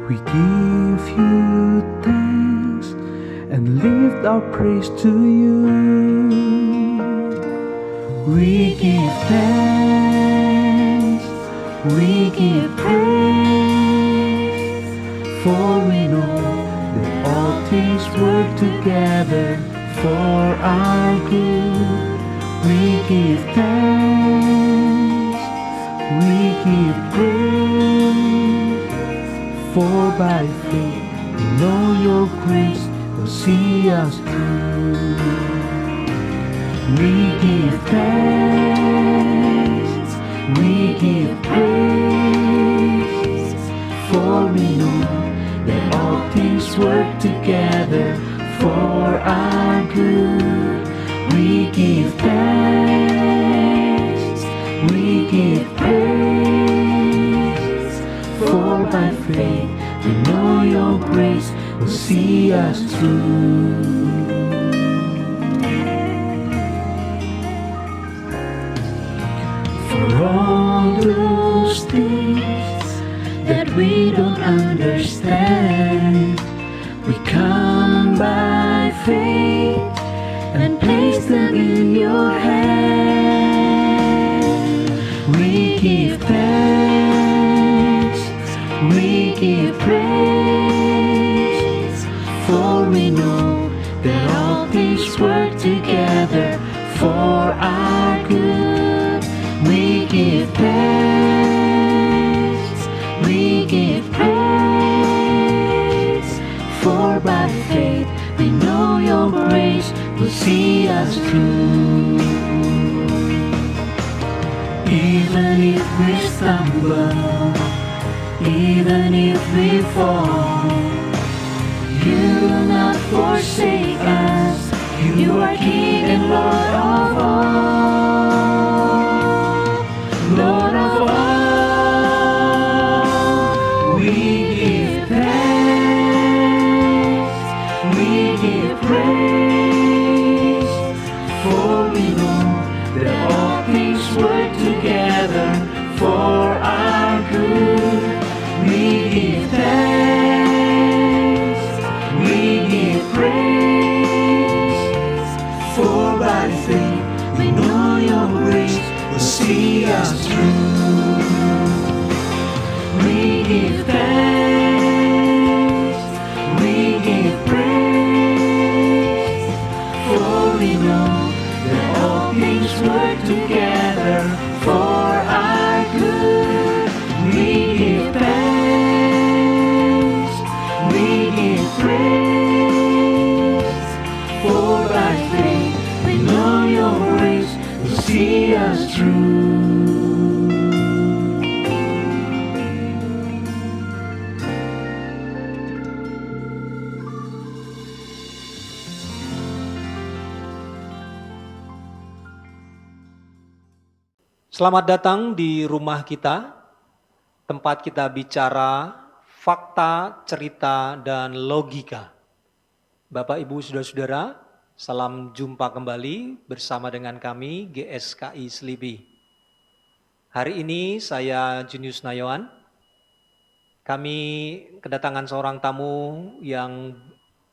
We give you thanks and lift our praise to you. We give thanks, we give praise, for we know that all things work together for our good. We give thanks, we give praise, for by faith we know your grace will see us through. We give thanks, we give praise, for we know that all things work together for our good. We give thanks, we give praise, for by faith we know your grace will see us through. For all those things that we don't understand, we come by faith and place them in your hand. We give thanks, we give praise, for we know that all things work together for our good. We give thanks, we give praise, for by faith we know your grace will see us through. Even if we stumble, even if we fall, you will not forsake us. You are King and Lord of all, Lord of all. We give thanks, we give praise, for we know that all things work together for our good. We give thanks, we give praise, for by faith we know your grace will see us through. We give thanks, we give praise, for we know that all things work together for our good. We give thanks, we give praise, for by faith we know your grace will see us through. Selamat datang di rumah kita, tempat kita bicara fakta, cerita, dan logika. Bapak, Ibu, Saudara-saudara, salam jumpa kembali bersama dengan kami GSKI Selipi. Hari ini saya Junius Nayawan. Kami kedatangan seorang tamu yang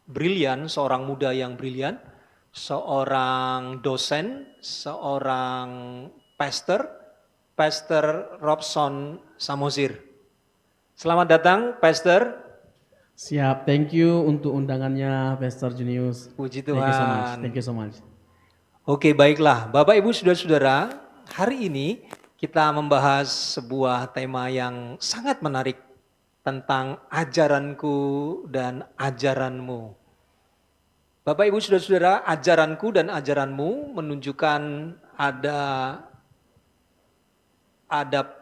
brilian, seorang muda yang brilian, seorang dosen, seorang Pastor Robson Samosir. Selamat datang, Pastor. Siap, thank you untuk undangannya, Pastor Junius. Puji Thank you so much. Tuhan. Thank you so much. Oke, baiklah. Bapak, Ibu, Saudara-saudara, hari ini kita membahas sebuah tema yang sangat menarik tentang ajaranku dan ajaranmu. Bapak, Ibu, Saudara-saudara, ajaranku dan ajaranmu menunjukkan ada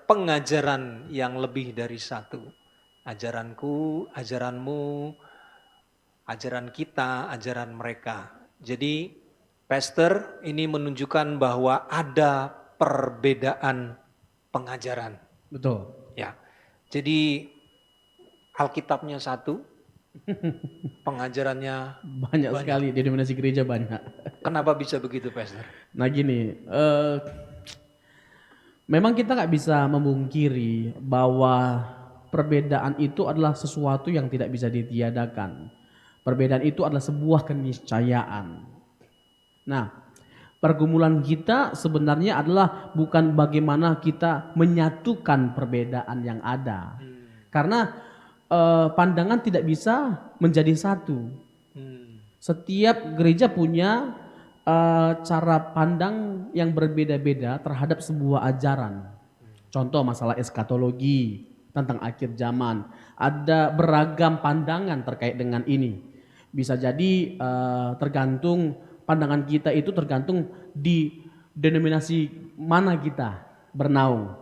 pengajaran yang lebih dari satu. Ajaranku, ajaranmu, ajaran kita, ajaran mereka. Jadi pastor ini menunjukkan bahwa ada perbedaan pengajaran. Betul. Ya. Jadi Alkitabnya satu, pengajarannya Banyak sekali, denominasi gereja banyak. Kenapa bisa begitu, Pastor? Nah gini, memang kita nggak bisa memungkiri bahwa perbedaan itu adalah sesuatu yang tidak bisa ditiadakan. Perbedaan itu adalah sebuah keniscayaan. Nah, pergumulan kita sebenarnya adalah bukan bagaimana kita menyatukan perbedaan yang ada. Karena pandangan tidak bisa menjadi satu. Setiap gereja punya cara pandang yang berbeda-beda terhadap sebuah ajaran. Contoh masalah eskatologi tentang akhir zaman. Ada beragam pandangan terkait dengan ini. Bisa jadi tergantung pandangan kita itu tergantung di denominasi mana kita bernaung.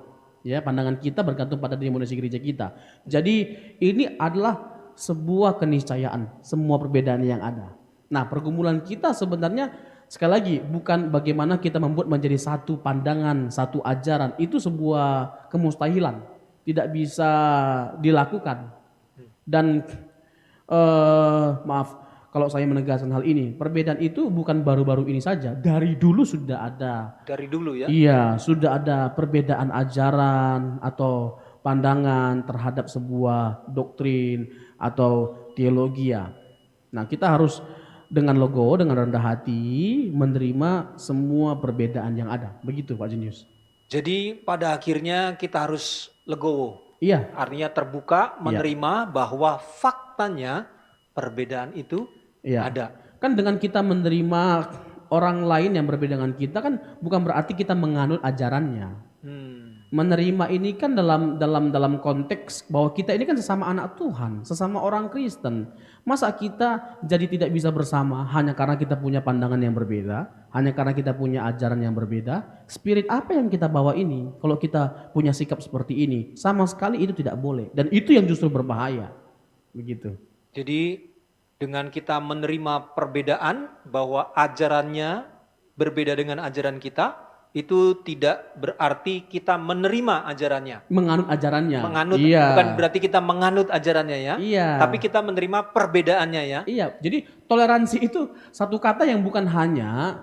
Ya, pandangan kita bergantung pada denominasi gereja kita. Jadi ini adalah sebuah keniscayaan, semua perbedaan yang ada. Nah, pergumulan kita sebenarnya sekali lagi bukan bagaimana kita membuat menjadi satu pandangan, satu ajaran. Itu sebuah kemustahilan, tidak bisa dilakukan. Dan maaf kalau saya menegaskan hal ini, perbedaan itu bukan baru-baru ini saja, dari dulu sudah ada. Dari dulu ya? Iya, sudah ada perbedaan ajaran atau pandangan terhadap sebuah doktrin atau teologi ya. Nah, kita harus dengan logo, dengan rendah hati menerima semua perbedaan yang ada. Begitu Pak Jenius. Jadi pada akhirnya kita harus legowo. Iya. Artinya terbuka, menerima bahwa faktanya perbedaan itu ada. Kan dengan kita menerima orang lain yang berbeda dengan kita kan bukan berarti kita menganut ajarannya. Menerima ini kan dalam konteks bahwa kita ini kan sesama anak Tuhan, sesama orang Kristen. Masa kita jadi tidak bisa bersama hanya karena kita punya pandangan yang berbeda, hanya karena kita punya ajaran yang berbeda? Spirit apa yang kita bawa ini? Kalau kita punya sikap seperti ini, sama sekali itu tidak boleh. Dan itu yang justru berbahaya. Begitu. Jadi dengan kita menerima perbedaan bahwa ajarannya berbeda dengan ajaran kita, itu tidak berarti kita menerima ajarannya. Menganut ajarannya. Menganut, iya. Bukan berarti kita menganut ajarannya ya. Iya. Tapi kita menerima perbedaannya ya. Iya, jadi toleransi itu satu kata yang bukan hanya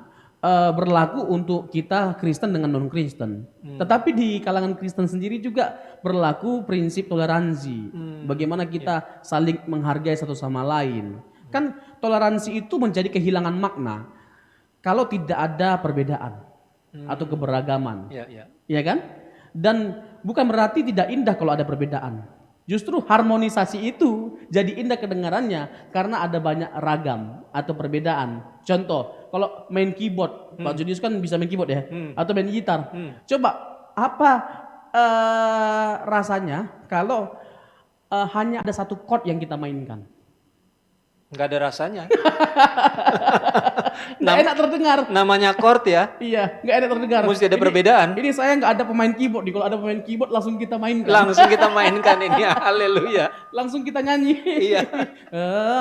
berlaku untuk kita Kristen dengan non-Kristen. Tetapi di kalangan Kristen sendiri juga berlaku prinsip toleransi. Bagaimana kita saling menghargai satu sama lain. Kan toleransi itu menjadi kehilangan makna kalau tidak ada perbedaan atau keberagaman. Iya kan? Dan bukan berarti tidak indah kalau ada perbedaan. Justru harmonisasi itu jadi indah kedengarannya karena ada banyak ragam atau perbedaan. Contoh, kalau main keyboard, Pak Junius kan bisa main keyboard ya, atau main gitar. Coba apa rasanya kalau hanya ada satu chord yang kita mainkan? Nggak ada rasanya. Nggak enak terdengar. Namanya chord ya. Iya, nggak enak terdengar. Mesti ada perbedaan. Ini saya nggak ada pemain keyboard nih. Kalau ada pemain keyboard langsung kita mainkan. Langsung kita mainkan ini. Haleluya. Langsung kita nyanyi. Iya.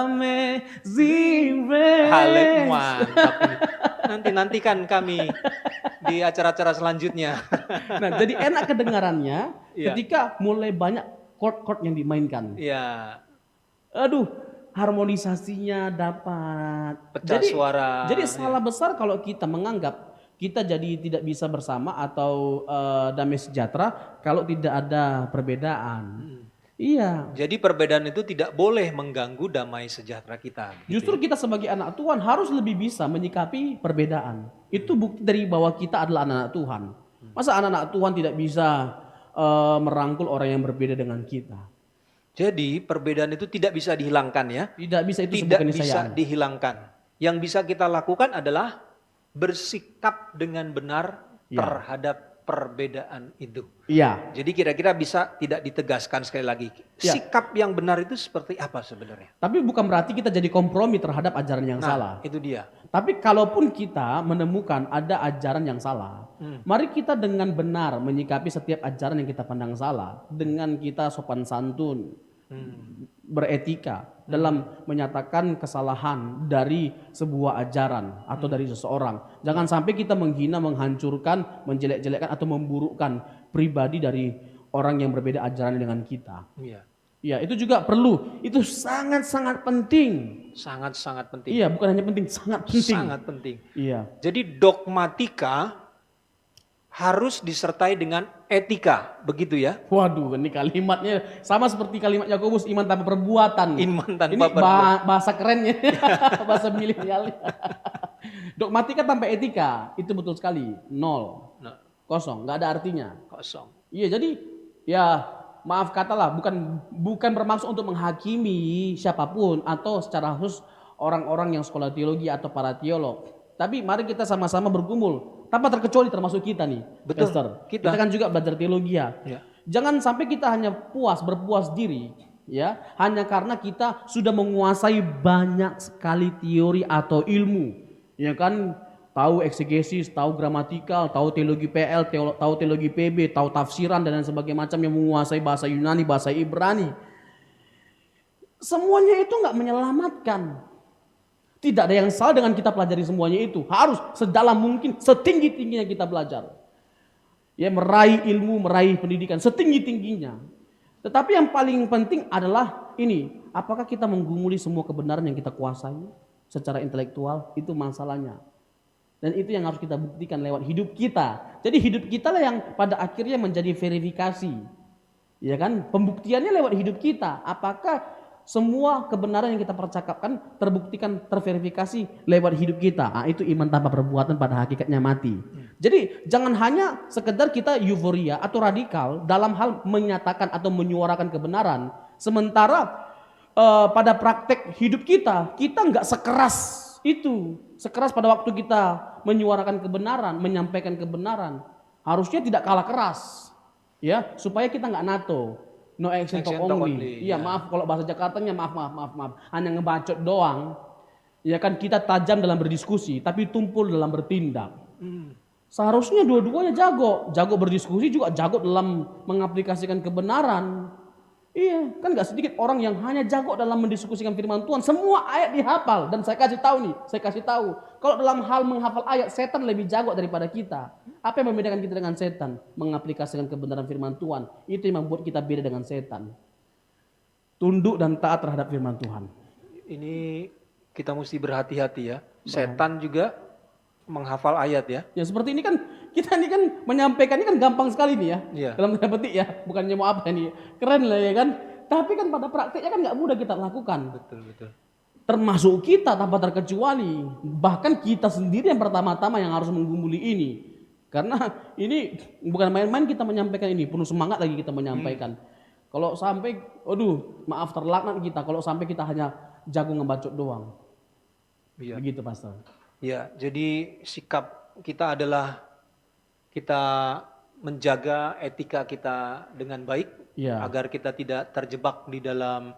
Amazing Grace. Haleluya. Mantap ini. Nantikan kami di acara-acara selanjutnya. Nah, jadi enak kedengarannya ketika mulai banyak chord-chord yang dimainkan. Iya. Aduh, harmonisasinya dapat. Pecah suara. Jadi salah besar kalau kita menganggap kita jadi tidak bisa bersama atau damai sejahtera kalau tidak ada perbedaan. Iya. Jadi perbedaan itu tidak boleh mengganggu damai sejahtera kita. Justru kita sebagai anak Tuhan harus lebih bisa menyikapi perbedaan. Itu bukti dari bahwa kita adalah anak-anak Tuhan. Masa anak-anak Tuhan tidak bisa merangkul orang yang berbeda dengan kita? Jadi perbedaan itu tidak bisa dihilangkan ya. Tidak bisa, itu tidak sebuah bisa keniscayaan. dihilangkan. Yang bisa kita lakukan adalah bersikap dengan benar terhadap perbedaan itu. Iya. Jadi kira-kira bisa tidak ditegaskan sekali lagi. Sikap yang benar itu seperti apa sebenarnya? Tapi bukan berarti kita jadi kompromi terhadap ajaran yang salah. Itu dia. Tapi kalaupun kita menemukan ada ajaran yang salah, mari kita dengan benar menyikapi setiap ajaran yang kita pandang salah. Dengan kita sopan santun, beretika dalam menyatakan kesalahan dari sebuah ajaran atau dari seseorang. Jangan sampai kita menghina, menghancurkan, menjelek-jelekkan atau memburukkan pribadi dari orang yang berbeda ajaran dengan kita. Ya, itu juga perlu. Itu sangat-sangat penting. Sangat-sangat penting. Iya, bukan hanya penting, sangat penting. Sangat penting. Iya. Jadi dogmatika harus disertai dengan etika, begitu ya. Waduh, ini kalimatnya sama seperti kalimat Yakobus, iman tanpa perbuatan. Iman tanpa Ini perbuatan. bahasa kerennya, bahasa milenial. Dogmatika tanpa etika, itu betul sekali, nol, Nah, kosong, nggak ada artinya. kosong. Iya, jadi ya maaf katalah, bukan bermaksud untuk menghakimi siapapun atau secara khusus orang-orang yang sekolah teologi atau para teolog. Tapi mari kita sama-sama bergumul, tanpa terkecuali termasuk kita nih, Betul, Pastor. kita. Kita kan juga belajar teologi ya. Ya. Jangan sampai kita hanya berpuas diri, ya, hanya karena kita sudah menguasai banyak sekali teori atau ilmu, ya kan, tahu eksegesis, tahu gramatikal, tahu teologi PL, tahu teologi PB, tahu tafsiran dan lain sebagainya macam, yang menguasai bahasa Yunani, bahasa Ibrani. Semuanya itu nggak menyelamatkan. Tidak ada yang salah dengan kita pelajari semuanya itu. Harus sedalam mungkin, setinggi-tingginya kita belajar. Ya, meraih ilmu, meraih pendidikan setinggi-tingginya. Tetapi yang paling penting adalah ini, apakah kita menggumuli semua kebenaran yang kita kuasai secara intelektual? Itu masalahnya. Dan itu yang harus kita buktikan lewat hidup kita. Jadi hidup kita lah yang pada akhirnya menjadi verifikasi. Ya kan? Pembuktiannya lewat hidup kita. Apakah semua kebenaran yang kita percakapkan terbuktikan, terverifikasi lewat hidup kita. Nah, itu iman tanpa perbuatan pada hakikatnya mati. Jadi jangan hanya sekedar kita euforia atau radikal dalam hal menyatakan atau menyuarakan kebenaran. Sementara pada praktek hidup kita nggak sekeras itu. Sekeras pada waktu kita menyuarakan kebenaran, menyampaikan kebenaran. Harusnya tidak kalah keras. Ya, supaya kita nggak NATO. No action talk only. Iya, maaf kalau bahasa Jakartanya maaf. Hanya ngebacot doang. Ya kan, kita tajam dalam berdiskusi tapi tumpul dalam bertindak. Seharusnya dua-duanya jago. Jago berdiskusi juga jago dalam mengaplikasikan kebenaran. Iya, kan gak sedikit orang yang hanya jago dalam mendiskusikan firman Tuhan. Semua ayat dihafal. Dan saya kasih tahu. Kalau dalam hal menghafal ayat, setan lebih jago daripada kita. Apa yang membedakan kita dengan setan? Mengaplikasikan kebenaran firman Tuhan. Itu yang membuat kita beda dengan setan. Tunduk dan taat terhadap firman Tuhan. Ini kita mesti berhati-hati ya. Setan juga menghafal ayat ya. Ya seperti ini kan, kita ini kan menyampaikan ini kan gampang sekali nih ya. Iya. Dalam tanda petik ya, bukannya mau apa ini. Keren lah ya kan. Tapi kan pada prakteknya kan gak mudah kita lakukan. Betul. Termasuk kita tanpa terkecuali. Bahkan kita sendiri yang pertama-tama yang harus menggumuli ini. Karena ini bukan main-main kita menyampaikan ini. Penuh semangat lagi kita menyampaikan. Kalau sampai, maaf terlaknat kita. Kalau sampai kita hanya jago ngebacot doang. Iya. Begitu Pastor. Ya, jadi sikap kita adalah kita menjaga etika kita dengan baik Ya. agar kita tidak terjebak di dalam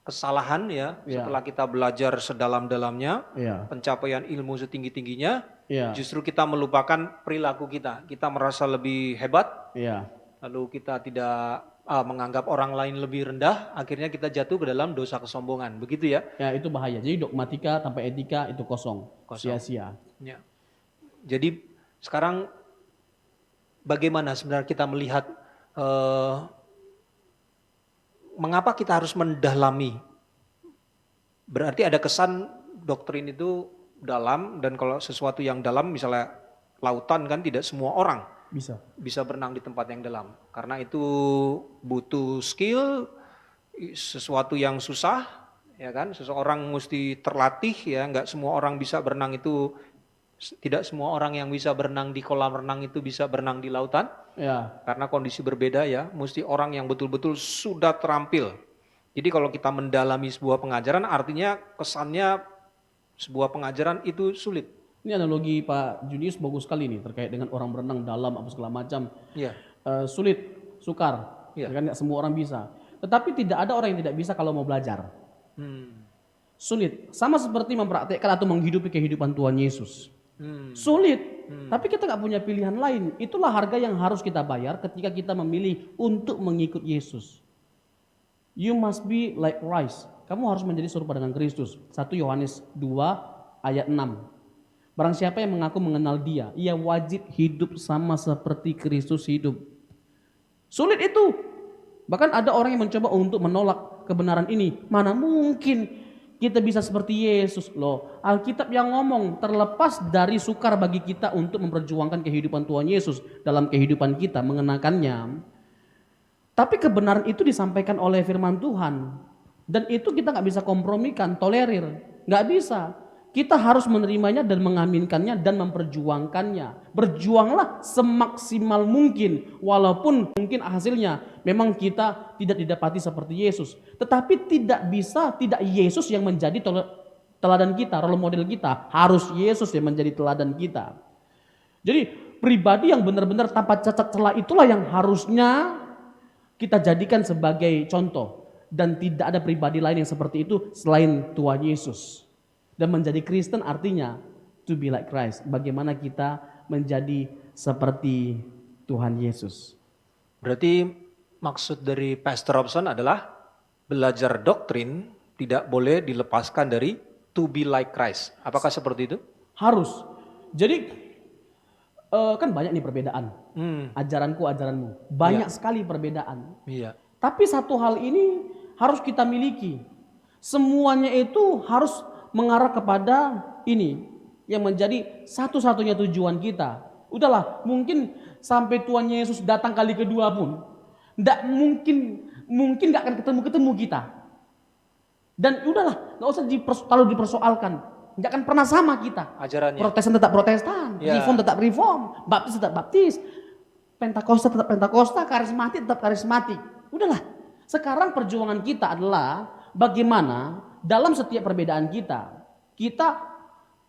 kesalahan ya. Ya. Setelah kita belajar sedalam-dalamnya, Ya. pencapaian ilmu setinggi-tingginya, Ya. justru kita melupakan perilaku kita. Kita merasa lebih hebat, Ya. lalu kita tidak menganggap orang lain lebih rendah, akhirnya kita jatuh ke dalam dosa kesombongan, begitu ya? Ya, itu bahaya. Jadi dogmatika tanpa etika itu kosong. Sia-sia. Ya. Jadi sekarang bagaimana sebenarnya kita melihat mengapa kita harus mendalami? Berarti ada kesan doktrin itu dalam, dan kalau sesuatu yang dalam misalnya lautan kan tidak semua orang bisa berenang di tempat yang dalam. Karena itu butuh skill, sesuatu yang susah, ya kan? Seseorang mesti terlatih ya, nggak semua orang bisa berenang itu, tidak semua orang yang bisa berenang di kolam renang itu bisa berenang di lautan. Ya. Karena kondisi berbeda ya, mesti orang yang betul-betul sudah terampil. Jadi kalau kita mendalami sebuah pengajaran, artinya kesannya sebuah pengajaran itu sulit. Ini analogi Pak Junius bagus sekali nih terkait dengan orang berenang dalam apa segala macam. Iya. Sulit, sukar, Iya. kan nggak semua orang bisa. Tetapi tidak ada orang yang tidak bisa kalau mau belajar. Sulit, sama seperti mempraktekkan atau menghidupi kehidupan Tuhan Yesus. Sulit, tapi kita nggak punya pilihan lain. Itulah harga yang harus kita bayar ketika kita memilih untuk mengikut Yesus. You must be like Christ. Kamu harus menjadi serupa dengan Kristus. 1 Yohanes 2 ayat 6. Barang siapa yang mengaku mengenal Dia, ia wajib hidup sama seperti Kristus hidup. Sulit itu. Bahkan ada orang yang mencoba untuk menolak kebenaran ini. Mana mungkin kita bisa seperti Yesus loh. Alkitab yang ngomong terlepas dari sukar bagi kita untuk memperjuangkan kehidupan Tuhan Yesus dalam kehidupan kita, mengenakannya. Tapi kebenaran itu disampaikan oleh firman Tuhan. Dan itu kita gak bisa kompromikan, tolerir. Gak bisa. Kita harus menerimanya dan mengaminkannya dan memperjuangkannya. Berjuanglah semaksimal mungkin. Walaupun mungkin hasilnya memang kita tidak didapati seperti Yesus. Tetapi tidak bisa, tidak Yesus yang menjadi teladan kita, role model kita. Harus Yesus yang menjadi teladan kita. Jadi pribadi yang benar-benar tanpa cacat celah itulah yang harusnya kita jadikan sebagai contoh. Dan tidak ada pribadi lain yang seperti itu selain Tuhan Yesus. Dan menjadi Kristen artinya to be like Christ. Bagaimana kita menjadi seperti Tuhan Yesus. Berarti maksud dari Pastor Robson adalah belajar doktrin tidak boleh dilepaskan dari to be like Christ. Apakah seperti itu? Harus. Jadi kan banyak nih perbedaan. Ajaranku, ajaranmu. Banyak sekali perbedaan. Iya. Tapi satu hal ini harus kita miliki. Semuanya itu harus mengarah kepada ini yang menjadi satu-satunya tujuan kita. Udahlah, mungkin sampai Tuhan Yesus datang kali kedua pun enggak mungkin enggak akan ketemu kita. Dan udahlah, enggak usah terlalu dipersoalkan. Enggak akan pernah sama kita. Ajarannya. Protestan tetap Protestan, Reform tetap Reform, Baptis tetap Baptis, Pentakosta tetap Pentakosta, karismatik tetap karismatik. Udahlah. Sekarang perjuangan kita adalah bagaimana dalam setiap perbedaan kita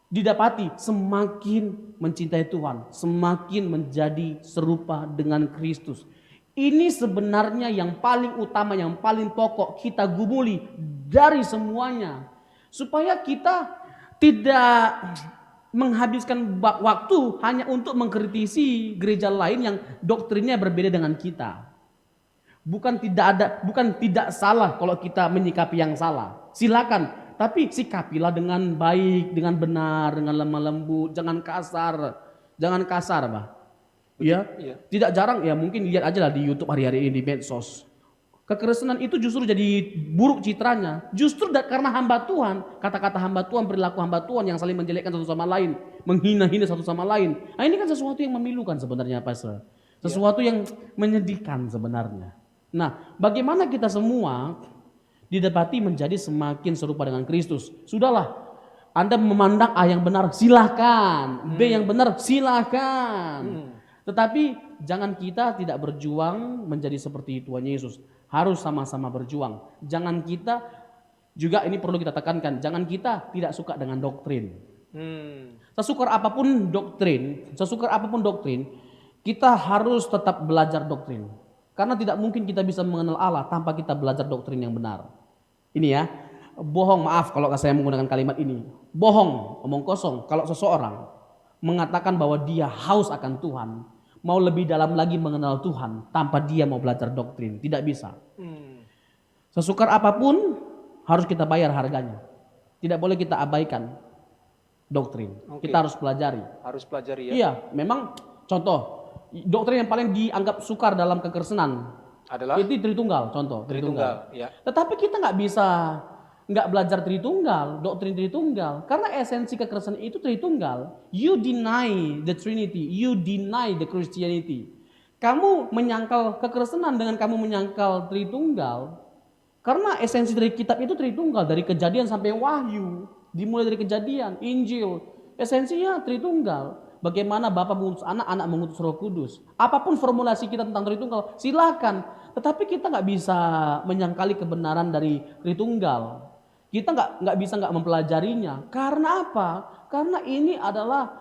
didapati semakin mencintai Tuhan, semakin menjadi serupa dengan Kristus. Ini sebenarnya yang paling utama, yang paling pokok kita gumuli dari semuanya. Supaya kita tidak menghabiskan waktu hanya untuk mengkritisi gereja lain yang doktrinnya berbeda dengan kita. Bukan tidak salah kalau kita menyikapi yang salah. Silakan, tapi sikapilah dengan baik, dengan benar, dengan lemah lembut, jangan kasar, Pak. Ya, tidak jarang ya mungkin lihat aja lah di YouTube hari-hari ini di medsos. Kekristenan itu justru jadi buruk citranya. Justru karena hamba Tuhan, kata-kata hamba Tuhan, perilaku hamba Tuhan yang saling menjelekkan satu sama lain, menghina-hina satu sama lain. Nah, ini kan sesuatu yang memilukan sebenarnya, Pastor. Sesuatu yang menyedihkan sebenarnya. Nah, bagaimana kita semua didapati menjadi semakin serupa dengan Kristus? Sudahlah, Anda memandang A yang benar, silakan. B yang benar, silakan. Tetapi jangan kita tidak berjuang menjadi seperti Tuhan Yesus. Harus sama-sama berjuang. Jangan kita, juga ini perlu kita tekankan, jangan kita tidak suka dengan doktrin. Sesukar apapun doktrin, kita harus tetap belajar doktrin. Karena tidak mungkin kita bisa mengenal Allah tanpa kita belajar doktrin yang benar. Ini ya, bohong, maaf kalau saya menggunakan kalimat ini. Bohong, omong kosong kalau seseorang mengatakan bahwa dia haus akan Tuhan, mau lebih dalam lagi mengenal Tuhan tanpa dia mau belajar doktrin. Tidak bisa. Sesukar apapun harus kita bayar harganya. Tidak boleh kita abaikan doktrin. Kita harus pelajari. Harus pelajari ya. Iya, memang contoh. Doktrin yang paling dianggap sukar dalam kekristenan adalah itu Tritunggal, contoh Tritunggal. Ya. Tetapi kita nggak belajar Tritunggal, doktrin Tritunggal, karena esensi kekristenan itu Tritunggal. You deny the Trinity, you deny the Christianity. Kamu menyangkal kekristenan dengan kamu menyangkal Tritunggal, karena esensi dari kitab itu Tritunggal, dari Kejadian sampai Wahyu, dimulai dari Kejadian, Injil, esensinya Tritunggal. Bagaimana Bapa mengutus anak, anak mengutus Roh Kudus. Apapun formulasi kita tentang Tritunggal, silakan. Tetapi kita nggak bisa menyangkali kebenaran dari Tritunggal. Kita nggak bisa nggak mempelajarinya. Karena apa? Karena ini adalah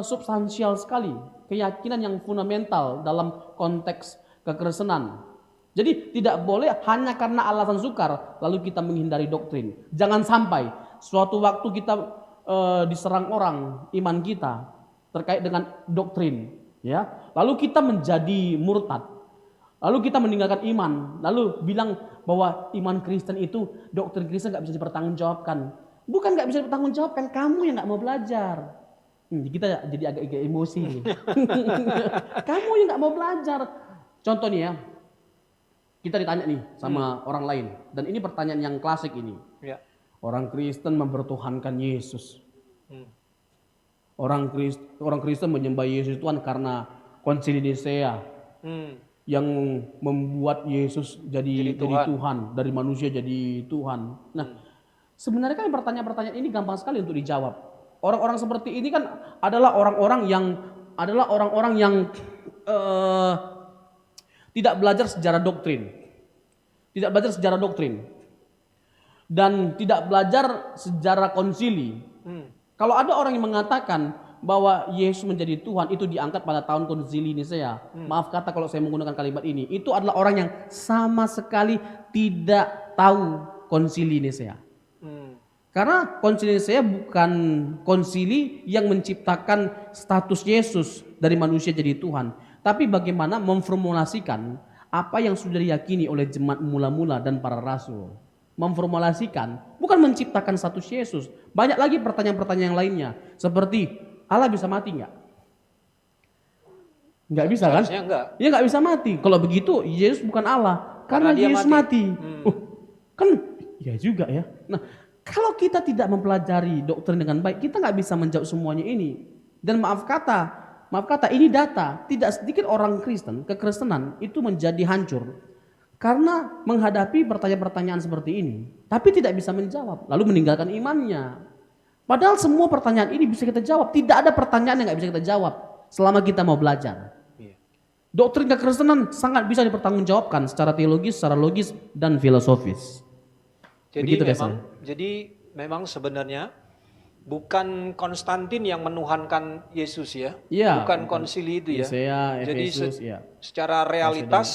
substansial sekali, keyakinan yang fundamental dalam konteks kekristenan. Jadi tidak boleh hanya karena alasan sukar lalu kita menghindari doktrin. Jangan sampai suatu waktu kita diserang orang iman kita terkait dengan doktrin, ya. Lalu kita menjadi murtad. Lalu kita meninggalkan iman, lalu bilang bahwa iman Kristen itu, doktrin Kristen nggak bisa dipertanggungjawabkan. Bukan nggak bisa dipertanggungjawabkan, kamu yang nggak mau belajar. Kita jadi agak emosi nih. Kamu yang nggak mau belajar. Contoh nih ya, kita ditanya nih sama orang lain, dan ini pertanyaan yang klasik ini. Ya. Orang Kristen mempertuhankan Yesus. Hmm. Orang Kristen menyembah Yesus Tuhan karena konsili Nisea Hmm. yang membuat Yesus jadi Tuhan, dari manusia jadi Tuhan. Nah, sebenarnya kan pertanyaan-pertanyaan ini gampang sekali untuk dijawab. Orang-orang seperti ini kan adalah orang-orang yang tidak belajar sejarah doktrin, dan tidak belajar sejarah konsili. Kalau ada orang yang mengatakan bahwa Yesus menjadi Tuhan itu diangkat pada tahun konsili Nisea, maaf kata kalau saya menggunakan kalimat ini, itu adalah orang yang sama sekali tidak tahu konsili Nisea. Karena konsili Nisea bukan konsili yang menciptakan status Yesus dari manusia jadi Tuhan, tapi bagaimana memformulasikan apa yang sudah diyakini oleh jemaat mula-mula dan para rasul. Memformulasikan, bukan menciptakan status Yesus. Banyak lagi pertanyaan-pertanyaan yang lainnya, seperti Allah bisa mati nggak? Nggak bisa kan? Seharusnya enggak. Ya nggak bisa mati. Kalau begitu Yesus bukan Allah, karena dia Yesus mati. Kan ya juga ya. Nah, kalau kita tidak mempelajari doktrin dengan baik, kita nggak bisa menjawab semuanya ini. Dan maaf kata, ini data. Tidak sedikit orang Kristen, kekristenan itu menjadi hancur karena menghadapi pertanyaan-pertanyaan seperti ini, tapi tidak bisa menjawab, lalu meninggalkan imannya. Padahal semua pertanyaan ini bisa kita jawab. Tidak ada pertanyaan yang nggak bisa kita jawab selama kita mau belajar. Doktrin kekristenan sangat bisa dipertanggungjawabkan secara teologis, secara logis, dan filosofis. Jadi memang sebenarnya bukan Konstantin yang menuhankan Yesus ya, bukan konsili itu ya. Jadi secara realitas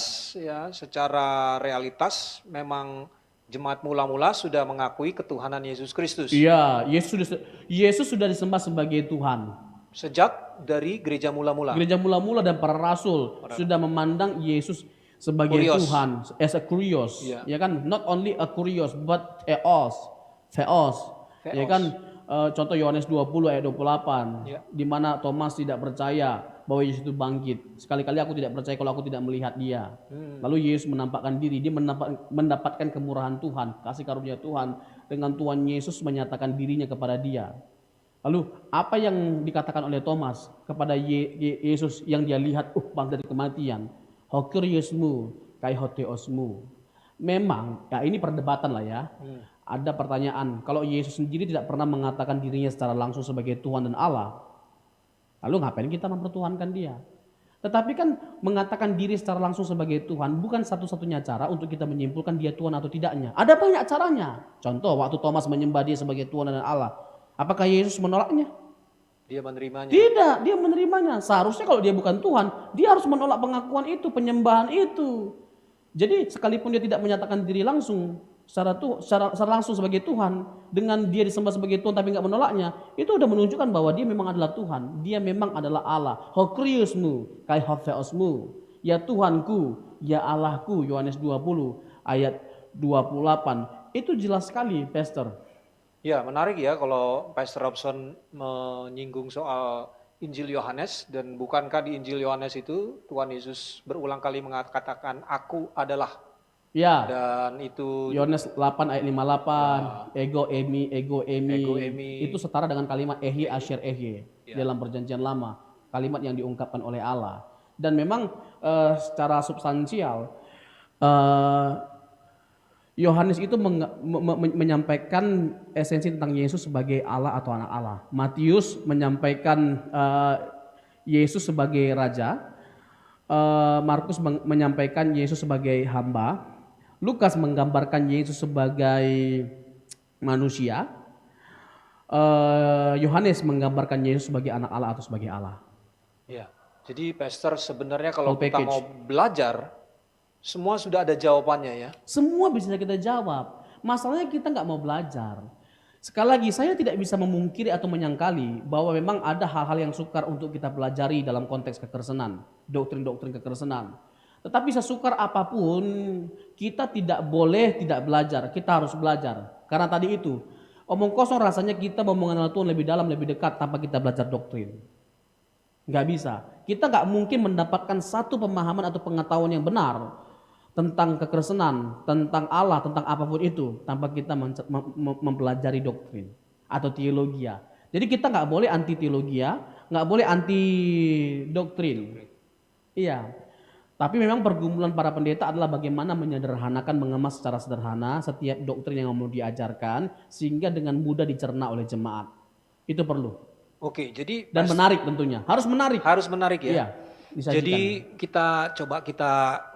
memang jemaat mula-mula sudah mengakui ketuhanan Yesus Kristus. Iya, Yesus sudah disembah sebagai Tuhan. Sejak dari gereja mula-mula. Gereja mula-mula dan para rasul sudah memandang Yesus sebagai Tuhan, as a kurios, ya kan? Not only a kurios, but theos. Ya kan? Contoh Yohanes 20 ayat 28, di mana Thomas tidak percaya bahwa Yesus itu bangkit. Sekali-kali aku tidak percaya kalau aku tidak melihat dia. Lalu Yesus menampakkan diri, dia mendapatkan kemurahan Tuhan, kasih karunia Tuhan, dengan Tuhan Yesus menyatakan dirinya kepada dia. Lalu apa yang dikatakan oleh Thomas kepada Yesus yang dia lihat bangkit dari kematian? Hokuriosmu, kai hoteosmu. Memang, ya ini perdebatan lah ya. Ada pertanyaan, kalau Yesus sendiri tidak pernah mengatakan dirinya secara langsung sebagai Tuhan dan Allah, lalu ngapain kita mempertuhankan dia? Tetapi kan mengatakan diri secara langsung sebagai Tuhan bukan satu-satunya cara untuk kita menyimpulkan dia Tuhan atau tidaknya. Ada banyak caranya. Contoh, waktu Thomas menyembah dia sebagai Tuhan dan Allah, apakah Yesus menolaknya? Dia menerimanya. Tidak, dia menerimanya. Seharusnya kalau dia bukan Tuhan, dia harus menolak pengakuan itu, penyembahan itu. Jadi sekalipun dia tidak menyatakan diri langsung secara langsung sebagai Tuhan, dengan dia disembah sebagai Tuhan tapi nggak menolaknya, itu udah menunjukkan bahwa dia memang adalah Tuhan. Dia memang adalah Allah. Hokriusmu, kai hofeosmu. Ya Tuhanku, ya Allahku. Yohanes 20 ayat 28. Itu jelas sekali, Pastor. Ya, menarik ya kalau Pastor Robson menyinggung soal Injil Yohanes, dan bukankah di Injil Yohanes itu Tuhan Yesus berulang kali mengatakan aku adalah. Ya. Dan itu Yohanes 8 ayat 58, ego emi. Itu setara dengan kalimat ehi asher ehi dalam perjanjian lama, kalimat yang diungkapkan oleh Allah. Dan memang secara substansial Yohanes itu menyampaikan esensi tentang Yesus sebagai Allah atau anak Allah. Matius menyampaikan Yesus sebagai raja. Markus menyampaikan Yesus sebagai hamba. Lukas menggambarkan Yesus sebagai manusia. Yohanes menggambarkan Yesus sebagai anak Allah atau sebagai Allah. Ya, jadi Pastor sebenarnya kalau kita mau belajar, semua sudah ada jawabannya ya. Semua bisa kita jawab. Masalahnya kita nggak mau belajar. Sekali lagi, saya tidak bisa memungkiri atau menyangkali bahwa memang ada hal-hal yang sukar untuk kita pelajari dalam konteks kekristenan, doktrin-doktrin kekristenan. Tetapi sesukar apapun, kita tidak boleh tidak belajar. Kita harus belajar. Karena tadi itu, omong kosong rasanya kita mau mengenal Tuhan lebih dalam, lebih dekat tanpa kita belajar doktrin. Nggak bisa. Kita nggak mungkin mendapatkan satu pemahaman atau pengetahuan yang benar tentang kekristenan, tentang Allah, tentang apapun itu tanpa kita mempelajari doktrin atau teologia. Jadi kita nggak boleh anti teologia, nggak boleh anti doktrin. Iya. Tapi memang pergumulan para pendeta adalah bagaimana menyederhanakan, mengemas secara sederhana setiap doktrin yang mau diajarkan sehingga dengan mudah dicerna oleh jemaat. Itu perlu. Oke, jadi Dan menarik tentunya. Harus menarik. harus menarik ya. Iya. Disajikan. Jadi kita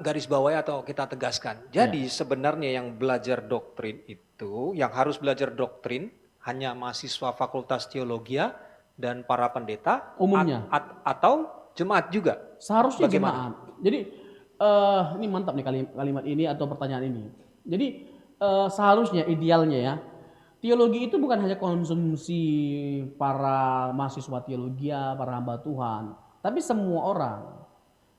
garis bawahi atau kita tegaskan. Jadi sebenarnya yang belajar doktrin itu, yang harus belajar doktrin hanya mahasiswa Fakultas Teologia dan para pendeta Umumnya. atau jemaat juga. Seharusnya Bagaimana? jemaat. Jadi ini mantap nih kalimat ini atau pertanyaan ini. Jadi seharusnya idealnya ya, teologi itu bukan hanya konsumsi para mahasiswa teologi, para hamba Tuhan, tapi semua orang.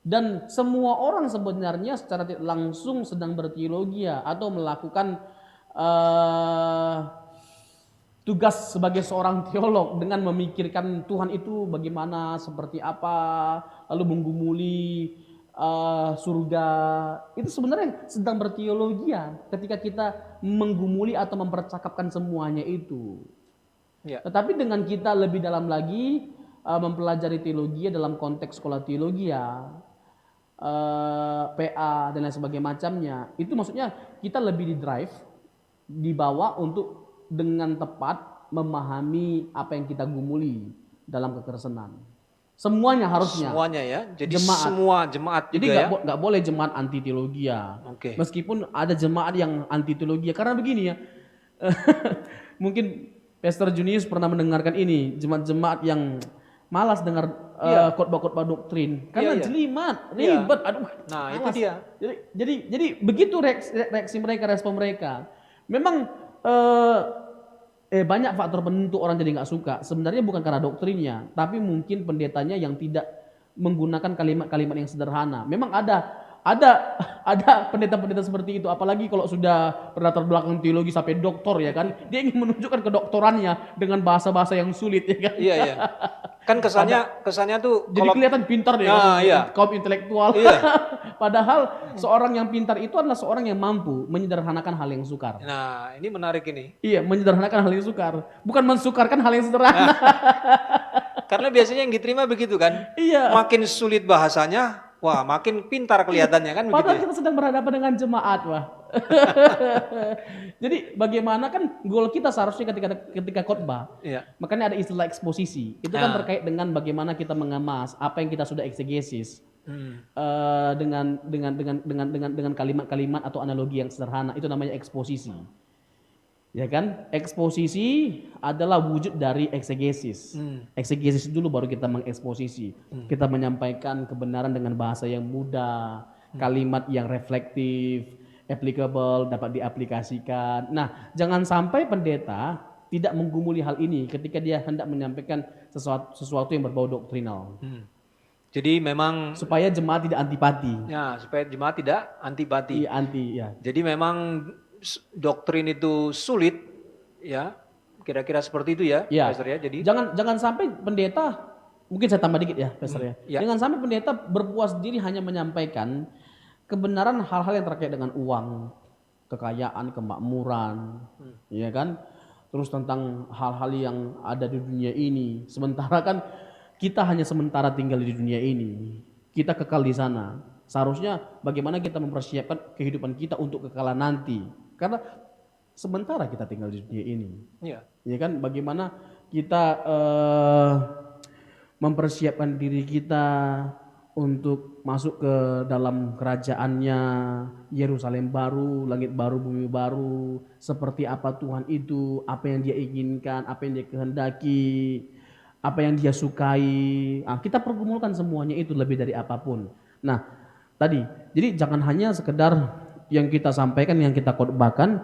Dan semua orang sebenarnya secara tidak langsung sedang berteologi atau melakukan tugas sebagai seorang teolog dengan memikirkan Tuhan itu bagaimana, seperti apa, lalu menggumuli surga. Itu sebenarnya sedang berteologi ketika kita menggumuli atau mempercakapkan semuanya itu. Ya. Tetapi dengan kita lebih dalam lagi mempelajari teologi dalam konteks sekolah teologi PA dan lain sebagainya macamnya, itu maksudnya kita lebih dibawa untuk dengan tepat memahami apa yang kita gumuli dalam kekristenan. Semuanya harusnya. Semuanya ya. Jadi Jemaat. semua jemaat Jadi juga ya. nggak boleh jemaat anti teologi Oke. Meskipun ada jemaat yang anti teologi karena begini ya. Mungkin Pastor Junius pernah mendengarkan ini, jemaat-jemaat yang malas dengar khotbah-khotbah doktrin karena jelimat, ribet, aduh. Nah, malas. itu dia. Jadi begitu reaksi mereka, respon mereka. Memang banyak faktor penentu orang jadi nggak suka. Sebenarnya bukan karena doktrinnya, tapi mungkin pendetanya yang tidak menggunakan kalimat-kalimat yang sederhana. Memang ada pendeta-pendeta seperti itu, apalagi kalau sudah berlatar belakang teologi sampai doktor ya kan, dia ingin menunjukkan kedoktorannya dengan bahasa-bahasa yang sulit ya kan. Iya, iya. Kan kesannya tuh Jadi kelihatan pintar deh, kaum intelektual. Iya. Padahal seorang yang pintar itu adalah seorang yang mampu menyederhanakan hal yang sukar. Nah, ini menarik ini. Iya, menyederhanakan hal yang sukar, bukan mensukarkan hal yang sederhana. Karena biasanya yang diterima begitu kan. Iya. Makin sulit bahasanya, wah makin pintar kelihatannya kan begitu. Padahal Ya? kita sedang berhadapan dengan jemaat, wah. Jadi bagaimana kan goal kita seharusnya ketika khotbah. Iya. Makanya ada istilah eksposisi. Itu kan terkait dengan bagaimana kita mengemas apa yang kita sudah eksegesis dengan kalimat-kalimat atau analogi yang sederhana. Itu namanya eksposisi. Ya kan? Eksposisi adalah wujud dari eksegesis. Eksegesis dulu baru kita mengeksposisi. Kita menyampaikan kebenaran dengan bahasa yang mudah, kalimat yang reflektif, applicable, dapat diaplikasikan. Nah, jangan sampai pendeta tidak menggumuli hal ini ketika dia hendak menyampaikan sesuatu yang berbau doktrinal. Jadi memang Supaya jemaat tidak antipati. ya supaya jemaat tidak antipati. Ya. Jadi memang doktrin itu sulit ya. Kira-kira seperti itu ya, Pastor ya. Jadi jangan sampai pendeta, mungkin saya tambah dikit ya, Pastor ya. Jangan sampai pendeta berpuas diri hanya menyampaikan kebenaran hal-hal yang terkait dengan uang, kekayaan, kemakmuran, ya kan? Terus tentang hal-hal yang ada di dunia ini. Sementara kan kita hanya sementara tinggal di dunia ini. Kita kekal di sana. Seharusnya bagaimana kita mempersiapkan kehidupan kita untuk kekalan nanti. Karena sementara kita tinggal di dunia ini. Iya. Ya kan, bagaimana kita mempersiapkan diri kita untuk masuk ke dalam kerajaannya, Yerusalem baru, langit baru, bumi baru, seperti apa Tuhan itu, apa yang dia inginkan, apa yang dia kehendaki, apa yang dia sukai. Kita pergumulkan semuanya itu lebih dari apapun. Nah, tadi, jadi jangan hanya sekedar yang kita sampaikan, yang kita khotbahkan,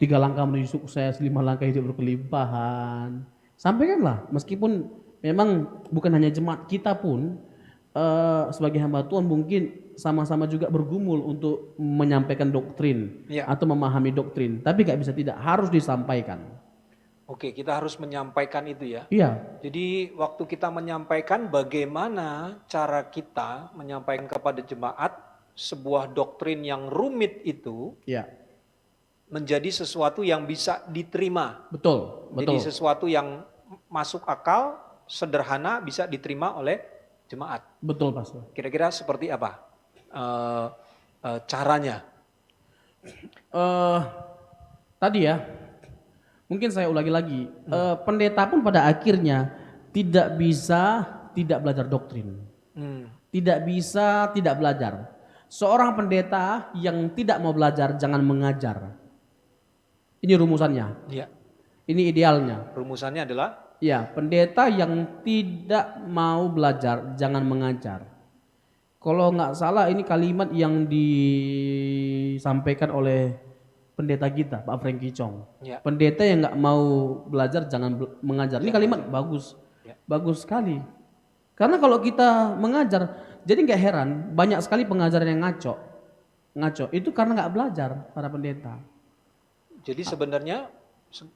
3 langkah menuju sukses, 5 langkah hidup berkelimpahan. Sampaikanlah, meskipun memang bukan hanya jemaat, kita pun sebagai hamba Tuhan mungkin sama-sama juga bergumul untuk menyampaikan doktrin atau memahami doktrin. Tapi gak bisa tidak, harus disampaikan. Oke, kita harus menyampaikan itu ya. Iya. Jadi waktu kita menyampaikan, bagaimana cara kita menyampaikan kepada jemaat sebuah doktrin yang rumit itu Ya, menjadi sesuatu yang bisa diterima. betul, Jadi betul. sesuatu yang masuk akal, sederhana, bisa diterima oleh jemaat. Betul, Pastor. Kira-kira seperti apa caranya? Eh tadi ya, mungkin saya ulangi lagi. Pendeta pun pada akhirnya tidak bisa tidak belajar doktrin. Hmm, Tidak bisa tidak belajar. Seorang pendeta yang tidak mau belajar jangan mengajar. Ini rumusannya. ya. Ini idealnya. Rumusannya adalah Ya, pendeta yang tidak mau belajar jangan mengajar. Kalau nggak salah ini kalimat yang disampaikan oleh pendeta kita, Pak Franky Chong. ya, Pendeta yang nggak mau belajar jangan mengajar. Ini kalimat bagus, Ya. bagus sekali. Karena kalau kita mengajar, jadi nggak heran banyak sekali pengajaran yang ngaco. Itu karena nggak belajar para pendeta. jadi sebenarnya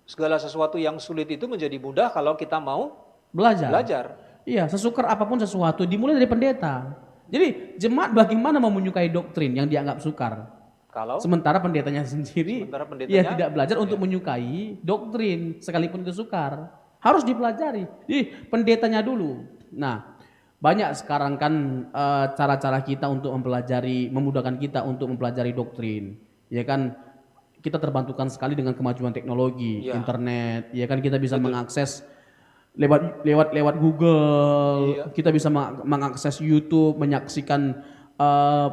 segala sesuatu yang sulit itu menjadi mudah kalau kita mau Belajar. belajar. Iya, sesukar apapun sesuatu dimulai dari pendeta. Jadi jemaat bagaimana mau menyukai doktrin yang dianggap sukar? Kalau Sementara pendetanya sendiri sementara ya pendetanya tidak belajar untuk menyukai doktrin sekalipun itu sukar. Harus dipelajari. Jadi pendetanya dulu. Nah, banyak sekarang kan cara-cara kita untuk mempelajari, memudahkan kita untuk mempelajari doktrin. Ya kan kita terbantukan sekali dengan kemajuan teknologi, Ya. internet. Ya kan kita bisa mengakses lewat Google, kita bisa mengakses YouTube, menyaksikan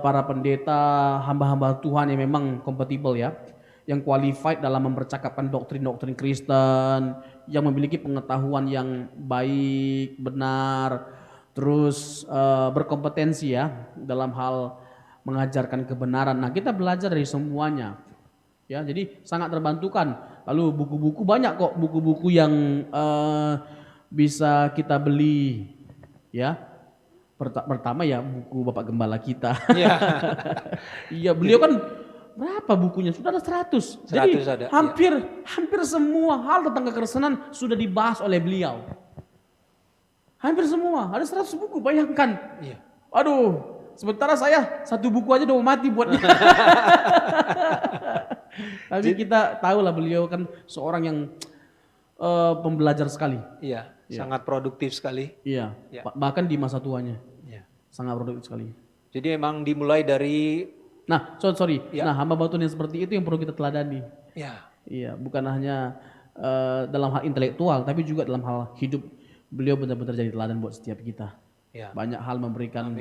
para pendeta, hamba-hamba Tuhan yang memang kompatibel ya, yang qualified dalam mempercakapkan doktrin-doktrin Kristen, yang memiliki pengetahuan yang baik, benar, terus berkompetensi ya dalam hal mengajarkan kebenaran. Nah, kita belajar dari semuanya. Ya, jadi sangat terbantukan. Lalu buku-buku banyak kok, buku-buku yang bisa kita beli. Ya, pertama ya buku Bapak Gembala kita. ya, Iya, beliau kan berapa bukunya? Sudah ada 100. Jadi 100 ada, hampir semua hal tentang kekristenan sudah dibahas oleh beliau. Hampir semua, ada 100 buku, bayangkan. Iya. Aduh, sementara saya 1 buku aja udah mau mati buatnya. Tapi kita tahu lah beliau kan seorang yang pembelajar sekali. Iya, sangat produktif sekali. Iya, Ya. bahkan di masa tuanya Iya. sangat produktif sekali. Jadi memang dimulai dari Nah, sorry. Ya. Nah, hamba Tuhan yang seperti itu yang perlu kita teladani. ya, Iya, bukan hanya dalam hal intelektual, tapi juga dalam hal hidup. Beliau benar-benar jadi teladan buat setiap kita. ya, Banyak hal memberikan,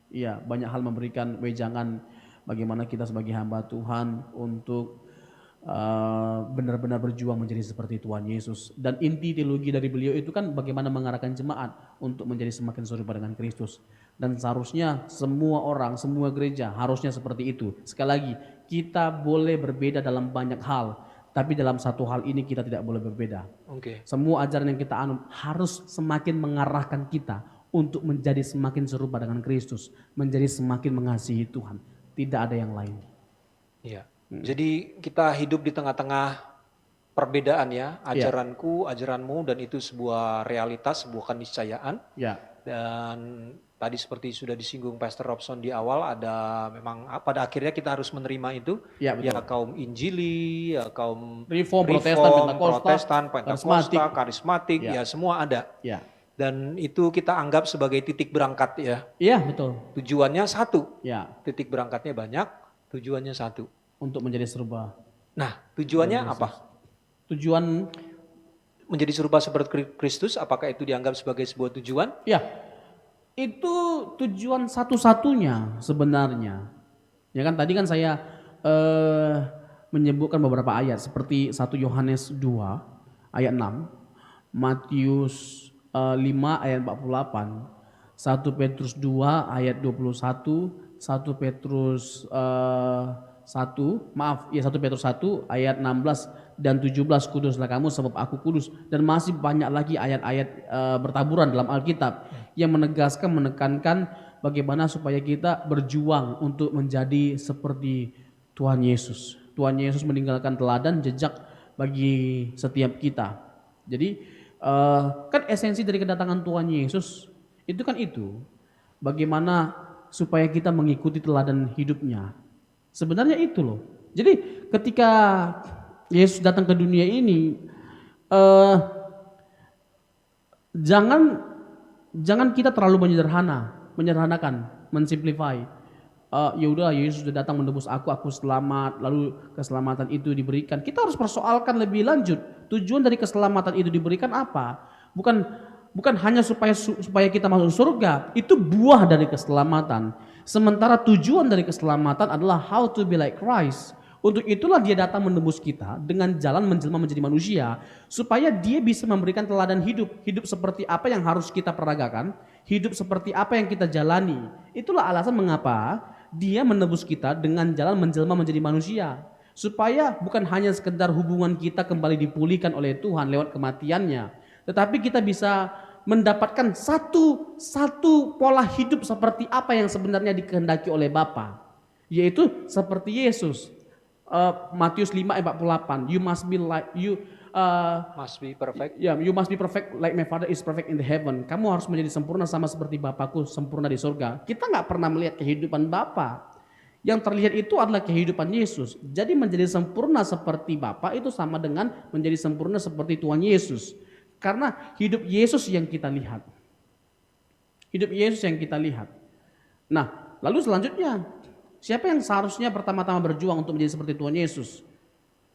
iya, banyak hal memberikan wejangan bagaimana kita sebagai hamba Tuhan untuk benar-benar berjuang menjadi seperti Tuhan Yesus. Dan inti teologi dari beliau itu kan bagaimana mengarahkan jemaat untuk menjadi semakin serupa dengan Kristus. Dan seharusnya semua orang, semua gereja harusnya seperti itu. Sekali lagi, kita boleh berbeda dalam banyak hal, tapi dalam satu hal ini kita tidak boleh berbeda. oke, Semua ajaran yang kita anut harus semakin mengarahkan kita untuk menjadi semakin serupa dengan Kristus, menjadi semakin mengasihi Tuhan. Tidak ada yang lain. iya. Jadi kita hidup di tengah-tengah perbedaan ya, ajaranku, ajaranmu, dan itu sebuah realitas, sebuah keniscayaan. Ya, Dan tadi seperti sudah disinggung Pastor Robson di awal, ada memang pada akhirnya kita harus menerima itu. ya betul. Ya kaum Injili, ya kaum Reform, Protestan, Protestan, Pentakosta, karismatik, Ya. ya semua ada. Ya, Dan itu kita anggap sebagai titik berangkat ya. iya betul. Tujuannya satu, Ya, titik berangkatnya banyak, tujuannya satu. untuk menjadi serupa. Nah, tujuannya apa? Tujuan, Menjadi serupa seperti Kristus, apakah itu dianggap sebagai sebuah tujuan? ya itu tujuan satu-satunya sebenarnya. Ya kan tadi kan saya menyebutkan beberapa ayat seperti 1 Yohanes 2 ayat 6, Matius 5 ayat 48, 1 Petrus 2 ayat 21, 1 Petrus 1 Petrus 1 ayat 16 dan 17, kuduslah kamu sebab aku kudus. Dan masih banyak lagi ayat-ayat bertaburan dalam Alkitab yang menekankan bagaimana supaya kita berjuang untuk menjadi seperti Tuhan Yesus. Tuhan Yesus meninggalkan teladan jejak bagi setiap kita. Jadi kan esensi dari kedatangan Tuhan Yesus itu kan itu, bagaimana supaya kita mengikuti teladan hidupnya. Sebenarnya itu loh. Jadi ketika Yesus datang ke dunia ini, jangan kita terlalu menyederhanakan, mensimplify. Ya udah, Yesus sudah datang menebus aku selamat, lalu keselamatan itu diberikan. Kita harus persoalkan lebih lanjut. Tujuan dari keselamatan itu diberikan apa? Bukan hanya supaya kita masuk surga, itu buah dari keselamatan. Sementara tujuan dari keselamatan adalah how to be like Christ. Untuk itulah dia datang menembus kita dengan jalan menjelma menjadi manusia, supaya dia bisa memberikan teladan hidup seperti apa yang harus kita peragakan, hidup seperti apa yang kita jalani. Itulah alasan mengapa dia menebus kita dengan jalan menjelma menjadi manusia, supaya bukan hanya sekedar hubungan kita kembali dipulihkan oleh Tuhan lewat kematiannya, tetapi kita bisa mendapatkan satu pola hidup seperti apa yang sebenarnya dikehendaki oleh Bapa, yaitu seperti Yesus. Matius 5:48, you must be perfect. You must be perfect like my Father is perfect in the heaven. Kamu harus menjadi sempurna sama seperti Bapakku sempurna di surga. Kita nggak pernah melihat kehidupan Bapa. Yang terlihat itu adalah kehidupan Yesus. Jadi menjadi sempurna seperti Bapa itu sama dengan menjadi sempurna seperti Tuhan Yesus. Karena hidup Yesus yang kita lihat. Hidup Yesus yang kita lihat. Nah, lalu selanjutnya, siapa yang seharusnya pertama-tama berjuang untuk menjadi seperti Tuhan Yesus?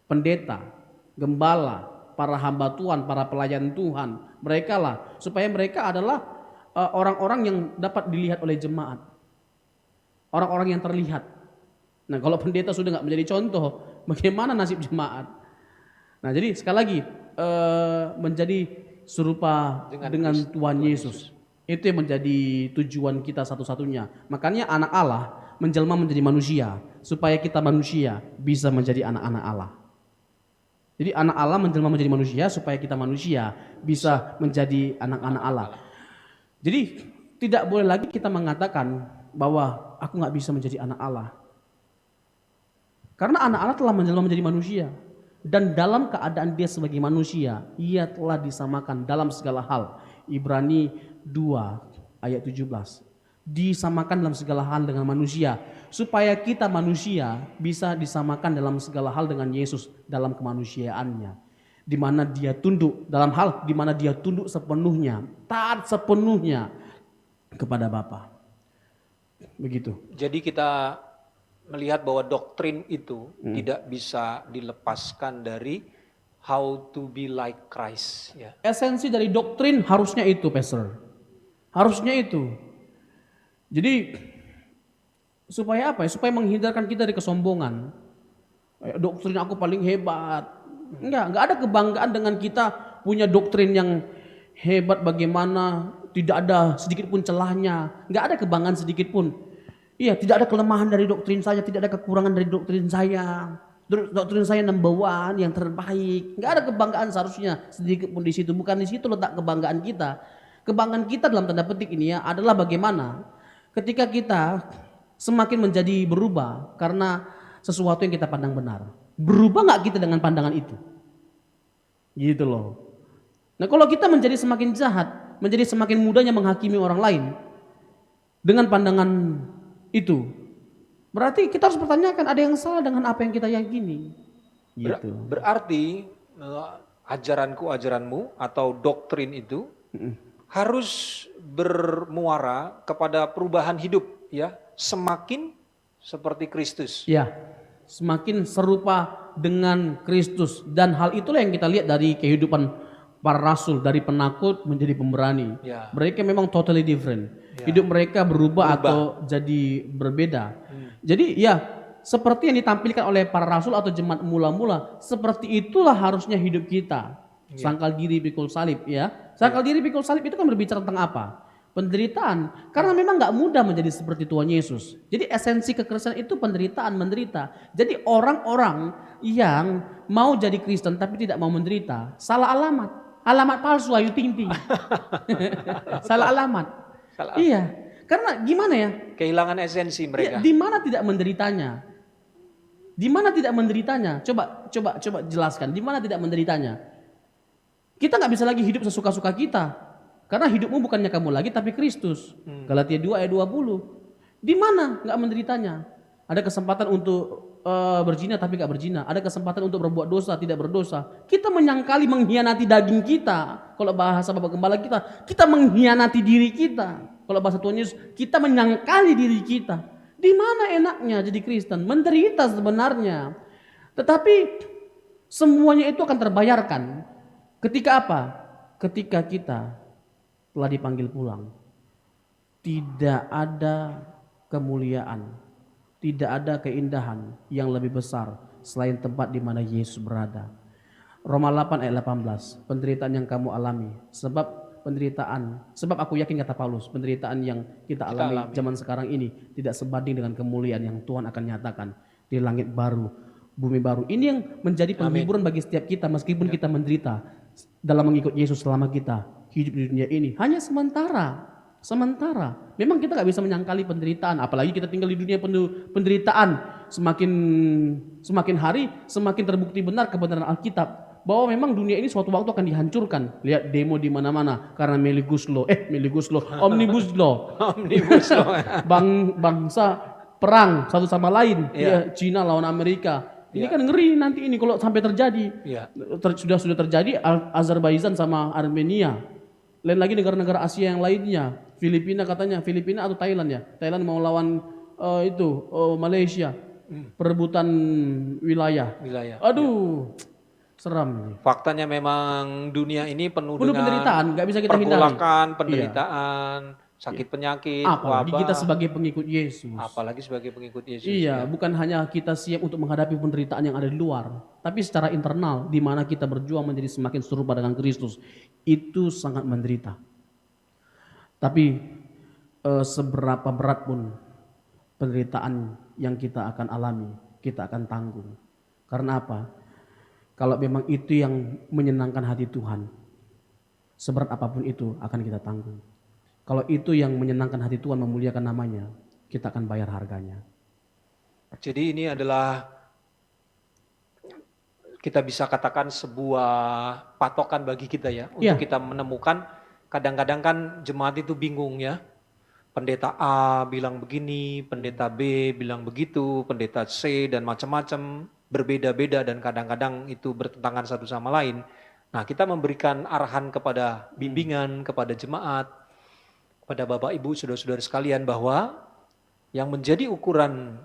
Pendeta, gembala, para hamba Tuhan, para pelayan Tuhan. Mereka lah, supaya mereka adalah orang-orang yang dapat dilihat oleh jemaat. Orang-orang yang terlihat. Nah, kalau pendeta sudah nggak menjadi contoh, bagaimana nasib jemaat? Nah, jadi sekali lagi, menjadi serupa dengan Tuhan Yesus. Itu yang menjadi tujuan kita satu-satunya. Makanya anak Allah menjelma menjadi manusia, supaya kita manusia bisa menjadi anak-anak Allah. Jadi anak Allah menjelma menjadi manusia supaya kita manusia bisa menjadi anak-anak Allah. Jadi tidak boleh lagi kita mengatakan bahwa aku nggak bisa menjadi anak Allah. Karena anak Allah telah menjelma menjadi manusia. Dan dalam keadaan dia sebagai manusia, ia telah disamakan dalam segala hal. Ibrani 2 ayat 17. Disamakan dalam segala hal dengan manusia, supaya kita manusia bisa disamakan dalam segala hal dengan Yesus dalam kemanusiaannya, di mana dia tunduk di mana dia tunduk sepenuhnya, taat sepenuhnya kepada Bapa. Begitu. Jadi kita melihat bahwa doktrin itu tidak bisa dilepaskan dari how to be like Christ. Ya. Esensi dari doktrin harusnya itu, Pastor. Harusnya itu. Jadi supaya apa ya? Supaya menghindarkan kita dari kesombongan. Doktrin aku paling hebat. Enggak ada kebanggaan dengan kita punya doktrin yang hebat bagaimana, tidak ada sedikit pun celahnya, enggak ada kebanggaan sedikit pun. Iya, tidak ada kelemahan dari doktrin saya, tidak ada kekurangan dari doktrin saya. Doktrin saya number one, yang terbaik. Enggak ada kebanggaan seharusnya sedikit pun di situ. Bukan di situ letak kebanggaan kita. Kebanggaan kita dalam tanda petik ini ya adalah bagaimana ketika kita semakin menjadi berubah karena sesuatu yang kita pandang benar. Berubah nggak kita dengan pandangan itu? Gitu loh. Nah, kalau kita menjadi semakin jahat, menjadi semakin mudahnya menghakimi orang lain dengan pandangan itu, berarti kita harus pertanyakan ada yang salah dengan apa yang kita yakini. Gitu. Berarti ajaranmu atau doktrin itu harus bermuara kepada perubahan hidup, ya, semakin seperti Kristus. Ya, semakin serupa dengan Kristus, dan hal itulah yang kita lihat dari kehidupan para rasul, dari penakut menjadi pemberani. Ya. Mereka memang totally different. Ya. Hidup mereka berubah atau jadi berbeda. Jadi ya seperti yang ditampilkan oleh para rasul atau jemaat mula-mula, seperti itulah harusnya hidup kita. Ya. Sangkal diri pikul salib, ya. Sangkal diri pikul salib itu kan berbicara tentang apa? Penderitaan. Karena memang nggak mudah menjadi seperti Tuhan Yesus. Jadi esensi kekristenan itu penderitaan, menderita. Jadi orang-orang yang mau jadi Kristen tapi tidak mau menderita, salah alamat. Alamat palsu, Ayu Ting Ting. Salah alamat. Iya, karena gimana ya? Kehilangan esensi mereka. Ya, di mana tidak menderitanya? Di mana tidak menderitanya? Coba jelaskan. Di mana tidak menderitanya? Kita nggak bisa lagi hidup sesuka-suka kita, karena hidupmu bukannya kamu lagi, tapi Kristus. Galatia 2 ayat 20. Di mana nggak menderitanya? Ada kesempatan untuk berzina tapi nggak berzina. Ada kesempatan untuk berbuat dosa tidak berdosa. Kita menyangkali mengkhianati daging kita. Kalau bahasa Bapak Gembala kita mengkhianati diri kita. Kalau bahasa Tuhan Yesus, kita menyangkali diri kita. Di mana enaknya jadi Kristen? Menderita sebenarnya. Tetapi semuanya itu akan terbayarkan. Ketika apa? Ketika kita telah dipanggil pulang. Tidak ada kemuliaan, tidak ada keindahan yang lebih besar selain tempat di mana Yesus berada. Roma 8 ayat 18, penderitaan yang kamu alami, sebab aku yakin kata Paulus, penderitaan yang kita alami zaman sekarang ini tidak sebanding dengan kemuliaan yang Tuhan akan nyatakan di langit baru, bumi baru. Ini yang menjadi penghiburan bagi setiap kita meskipun kita menderita dalam mengikut Yesus selama kita hidup di dunia ini. Hanya sementara. Memang kita gak bisa menyangkali penderitaan, apalagi kita tinggal di dunia penuh penderitaan. Semakin hari semakin terbukti benar kebenaran Alkitab bahwa memang dunia ini suatu waktu akan dihancurkan. Lihat demo di mana-mana karena Omnibus Law. Bangsa perang satu sama lain, Cina lawan Amerika. Ini kan ngeri nanti ini kalau sampai terjadi. Sudah terjadi Azerbaijan sama Armenia. Lain lagi negara-negara Asia yang lainnya. Filipina atau Thailand ya. Thailand mau lawan Malaysia. Perebutan wilayah. Aduh, seram. Faktanya memang dunia ini penuh dengan penderitaan, nggak bisa kita hindari. Pergolakan, penderitaan, sakit penyakit, apalagi wabah. kita sebagai pengikut Yesus. Iya, bukan hanya kita siap untuk menghadapi penderitaan yang ada di luar, tapi secara internal di mana kita berjuang menjadi semakin serupa dengan Kristus. Itu sangat menderita. Tapi seberapa berat pun penderitaan yang kita akan alami, kita akan tanggung. Karena apa? Kalau memang itu yang menyenangkan hati Tuhan, seberat apapun itu akan kita tanggung. Kalau itu yang menyenangkan hati Tuhan, memuliakan namanya, kita akan bayar harganya. Jadi ini adalah kita bisa katakan sebuah patokan bagi kita ya. Untuk kita menemukan, kadang-kadang kan jemaat itu bingung ya. Pendeta A bilang begini, pendeta B bilang begitu, pendeta C dan macam-macam, berbeda-beda dan kadang-kadang itu bertentangan satu sama lain. Nah, kita memberikan arahan kepada bimbingan, kepada jemaat, kepada Bapak Ibu, saudara-saudara sekalian bahwa yang menjadi ukuran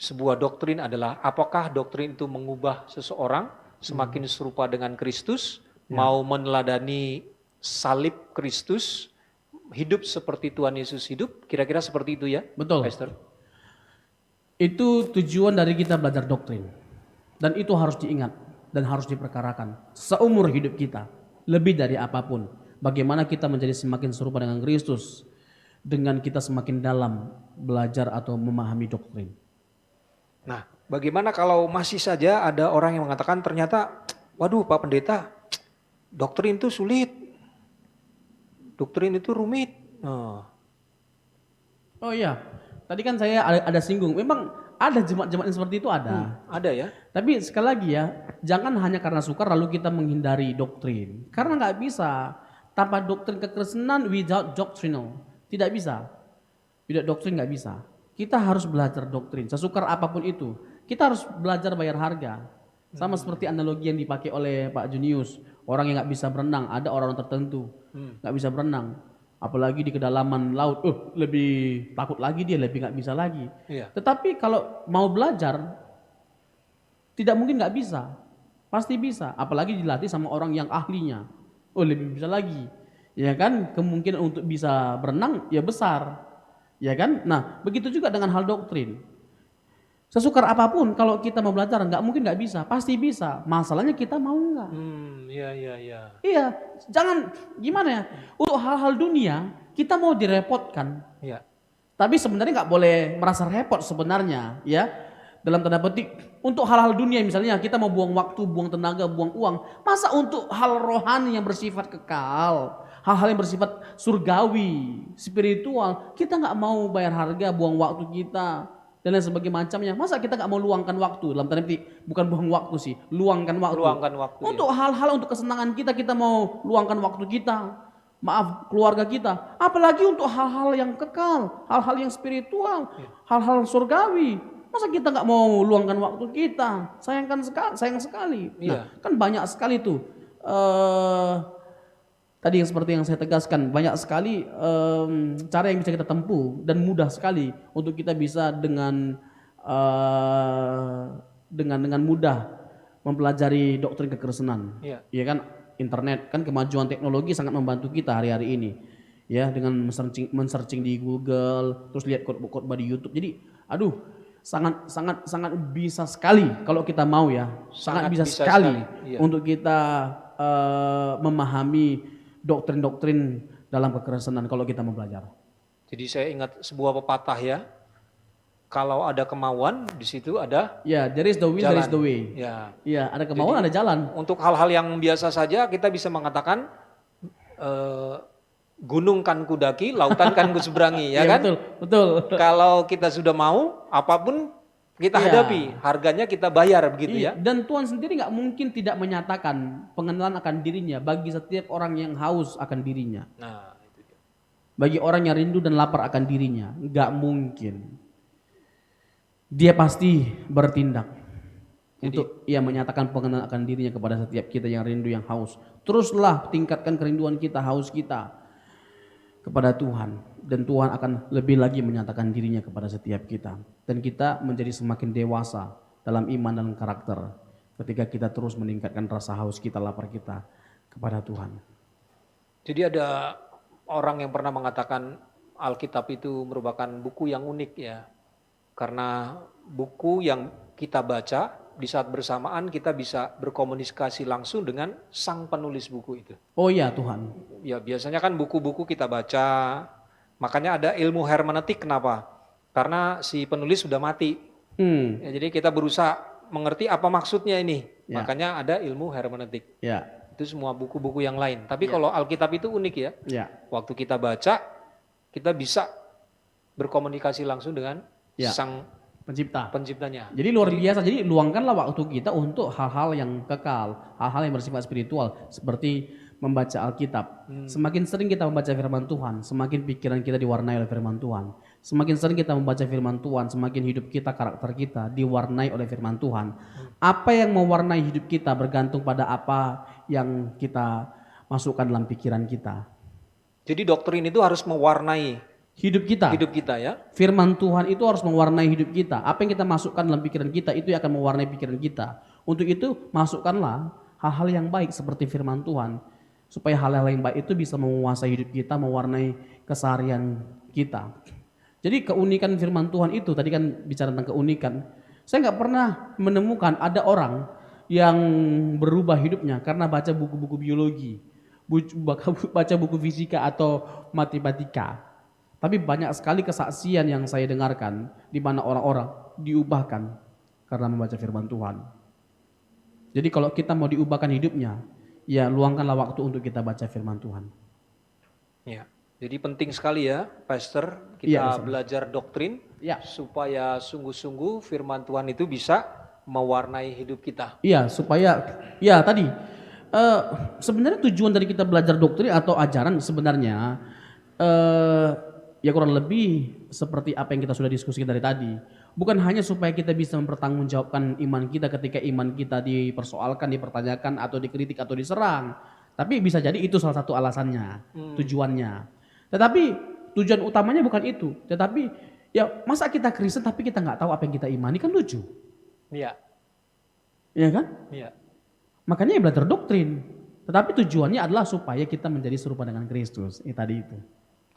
sebuah doktrin adalah apakah doktrin itu mengubah seseorang semakin serupa dengan Kristus, mau meneladani salib Kristus, hidup seperti Tuhan Yesus hidup, kira-kira seperti itu ya? Betul. Pastor? Itu tujuan dari kita belajar doktrin. Dan itu harus diingat dan harus diperkarakan seumur hidup kita, lebih dari apapun. Bagaimana kita menjadi semakin serupa dengan Kristus dengan kita semakin dalam belajar atau memahami doktrin. Nah, bagaimana kalau masih saja ada orang yang mengatakan ternyata, waduh Pak Pendeta, doktrin itu sulit, doktrin itu rumit. Oh iya, tadi kan saya ada singgung, memang ada jemaat-jemaat yang seperti itu ada. Ada ya. Tapi sekali lagi ya, jangan hanya karena sukar lalu kita menghindari doktrin. Karena nggak bisa, tanpa doktrin kekristenan without doctrinal. Tidak bisa, tidak doktrin nggak bisa. Kita harus belajar doktrin, sesukar apapun itu. Kita harus belajar bayar harga. Sama seperti analogi yang dipakai oleh Pak Junius. Orang yang nggak bisa berenang, ada orang tertentu nggak bisa berenang. Apalagi di kedalaman laut, lebih takut lagi dia, lebih nggak bisa lagi. Iya. Tetapi kalau mau belajar, tidak mungkin nggak bisa. Pasti bisa, apalagi dilatih sama orang yang ahlinya. Lebih bisa lagi. Ya kan, kemungkinan untuk bisa berenang ya besar. Ya kan? Nah, begitu juga dengan hal doktrin. Sesukar apapun kalau kita mau belajar nggak mungkin nggak bisa, pasti bisa. Masalahnya kita mau nggak? Iya, jangan gimana ya? Untuk hal-hal dunia kita mau direpotkan. Iya. Tapi sebenarnya nggak boleh merasa repot sebenarnya, ya. Dalam tanda petik, untuk hal-hal dunia misalnya kita mau buang waktu, buang tenaga, buang uang. Masa untuk hal rohani yang bersifat kekal, hal-hal yang bersifat surgawi, spiritual, kita nggak mau bayar harga, buang waktu kita dan lain sebagainya macamnya. Masa kita nggak mau luangkan waktu, dalam tanda petik, bukan buang waktu sih, luangkan waktu. Luangkan waktu. Untuk hal-hal untuk kesenangan kita mau luangkan waktu kita. maaf keluarga kita, apalagi untuk hal-hal yang kekal, hal-hal yang spiritual, hal-hal surgawi. Masa kita nggak mau luangkan waktu kita? Sayang sekali. Nah, kan banyak sekali tuh. Tadi yang seperti yang saya tegaskan, banyak sekali cara yang bisa kita tempuh dan mudah sekali untuk kita bisa dengan mudah mempelajari doktrin kekristenan. Ya kan, internet kan, kemajuan teknologi sangat membantu kita hari-hari ini. Ya, dengan men-searching di Google, terus lihat khotbah di YouTube. Jadi, sangat bisa sekali kalau kita mau ya. Sangat bisa sekali. Untuk kita memahami doktrin-doktrin dalam kekristenan kalau kita mau belajar. Jadi saya ingat sebuah pepatah ya. Kalau ada kemauan, di situ ada there is the will, there is the way. Ya, ada kemauan, ada jalan. Untuk hal-hal yang biasa saja kita bisa mengatakan gunung kan kudaki, lautan kan kuseberangi, ya kan? Betul. Kalau kita sudah mau, apapun kita hadapi, harganya kita bayar begitu ya. Dan Tuhan sendiri nggak mungkin tidak menyatakan pengenalan akan dirinya bagi setiap orang yang haus akan dirinya. Nah, itu dia. Bagi orang yang rindu dan lapar akan dirinya, nggak mungkin. Dia pasti bertindak untuk menyatakan pengenalan akan dirinya kepada setiap kita yang rindu, yang haus. Teruslah tingkatkan kerinduan kita, haus kita kepada Tuhan, dan Tuhan akan lebih lagi menyatakan dirinya kepada setiap kita, dan kita menjadi semakin dewasa dalam iman dan karakter ketika kita terus meningkatkan rasa haus kita, lapar kita kepada Tuhan. Jadi ada orang yang pernah mengatakan Alkitab itu merupakan buku yang unik ya, karena buku yang kita baca di saat bersamaan kita bisa berkomunikasi langsung dengan sang penulis buku itu. Oh iya Tuhan. Ya biasanya kan buku-buku kita baca, makanya ada ilmu hermeneutik. Kenapa? Karena si penulis sudah mati. Ya, jadi kita berusaha mengerti apa maksudnya ini. Makanya ada ilmu hermeneutik. Itu semua buku-buku yang lain. Tapi kalau Alkitab itu unik ya. Waktu kita baca, kita bisa berkomunikasi langsung dengan sang penciptanya. Jadi luar biasa. Jadi luangkanlah waktu kita untuk hal-hal yang kekal, hal-hal yang bersifat spiritual, seperti membaca Alkitab. Semakin sering kita membaca firman Tuhan, semakin pikiran kita diwarnai oleh firman Tuhan. Semakin sering kita membaca firman Tuhan, semakin hidup kita, karakter kita diwarnai oleh firman Tuhan. Apa yang mewarnai hidup kita bergantung pada apa yang kita masukkan dalam pikiran kita. Jadi doktrin itu harus mewarnai hidup kita ya. Firman Tuhan itu harus mewarnai hidup kita. Apa yang kita masukkan dalam pikiran kita itu akan mewarnai pikiran kita. Untuk itu masukkanlah hal-hal yang baik seperti firman Tuhan, supaya hal-hal yang baik itu bisa menguasai hidup kita, mewarnai keseharian kita. Jadi keunikan firman Tuhan itu, tadi kan bicara tentang keunikan. Saya nggak pernah menemukan ada orang yang berubah hidupnya karena baca buku-buku biologi, baca buku fisika atau matematika. Tapi banyak sekali kesaksian yang saya dengarkan di mana orang-orang diubahkan karena membaca firman Tuhan. Jadi kalau kita mau diubahkan hidupnya, ya luangkanlah waktu untuk kita baca firman Tuhan. Ya, jadi penting sekali ya, Pastor, kita belajar doktrin supaya sungguh-sungguh firman Tuhan itu bisa mewarnai hidup kita. Iya, supaya tadi sebenarnya tujuan dari kita belajar doktrin atau ajaran sebenarnya ya kurang lebih seperti apa yang kita sudah diskusikan dari tadi. Bukan hanya supaya kita bisa mempertanggungjawabkan iman kita ketika iman kita dipersoalkan, dipertanyakan, atau dikritik, atau diserang. Tapi bisa jadi itu salah satu alasannya, tujuannya. Tetapi tujuan utamanya bukan itu. Tetapi ya masa kita Kristen tapi kita nggak tahu apa yang kita imani, kan lucu. Iya. Iya kan? Iya. Makanya ya belajar doktrin. Tetapi tujuannya adalah supaya kita menjadi serupa dengan Kristus. Tadi itu.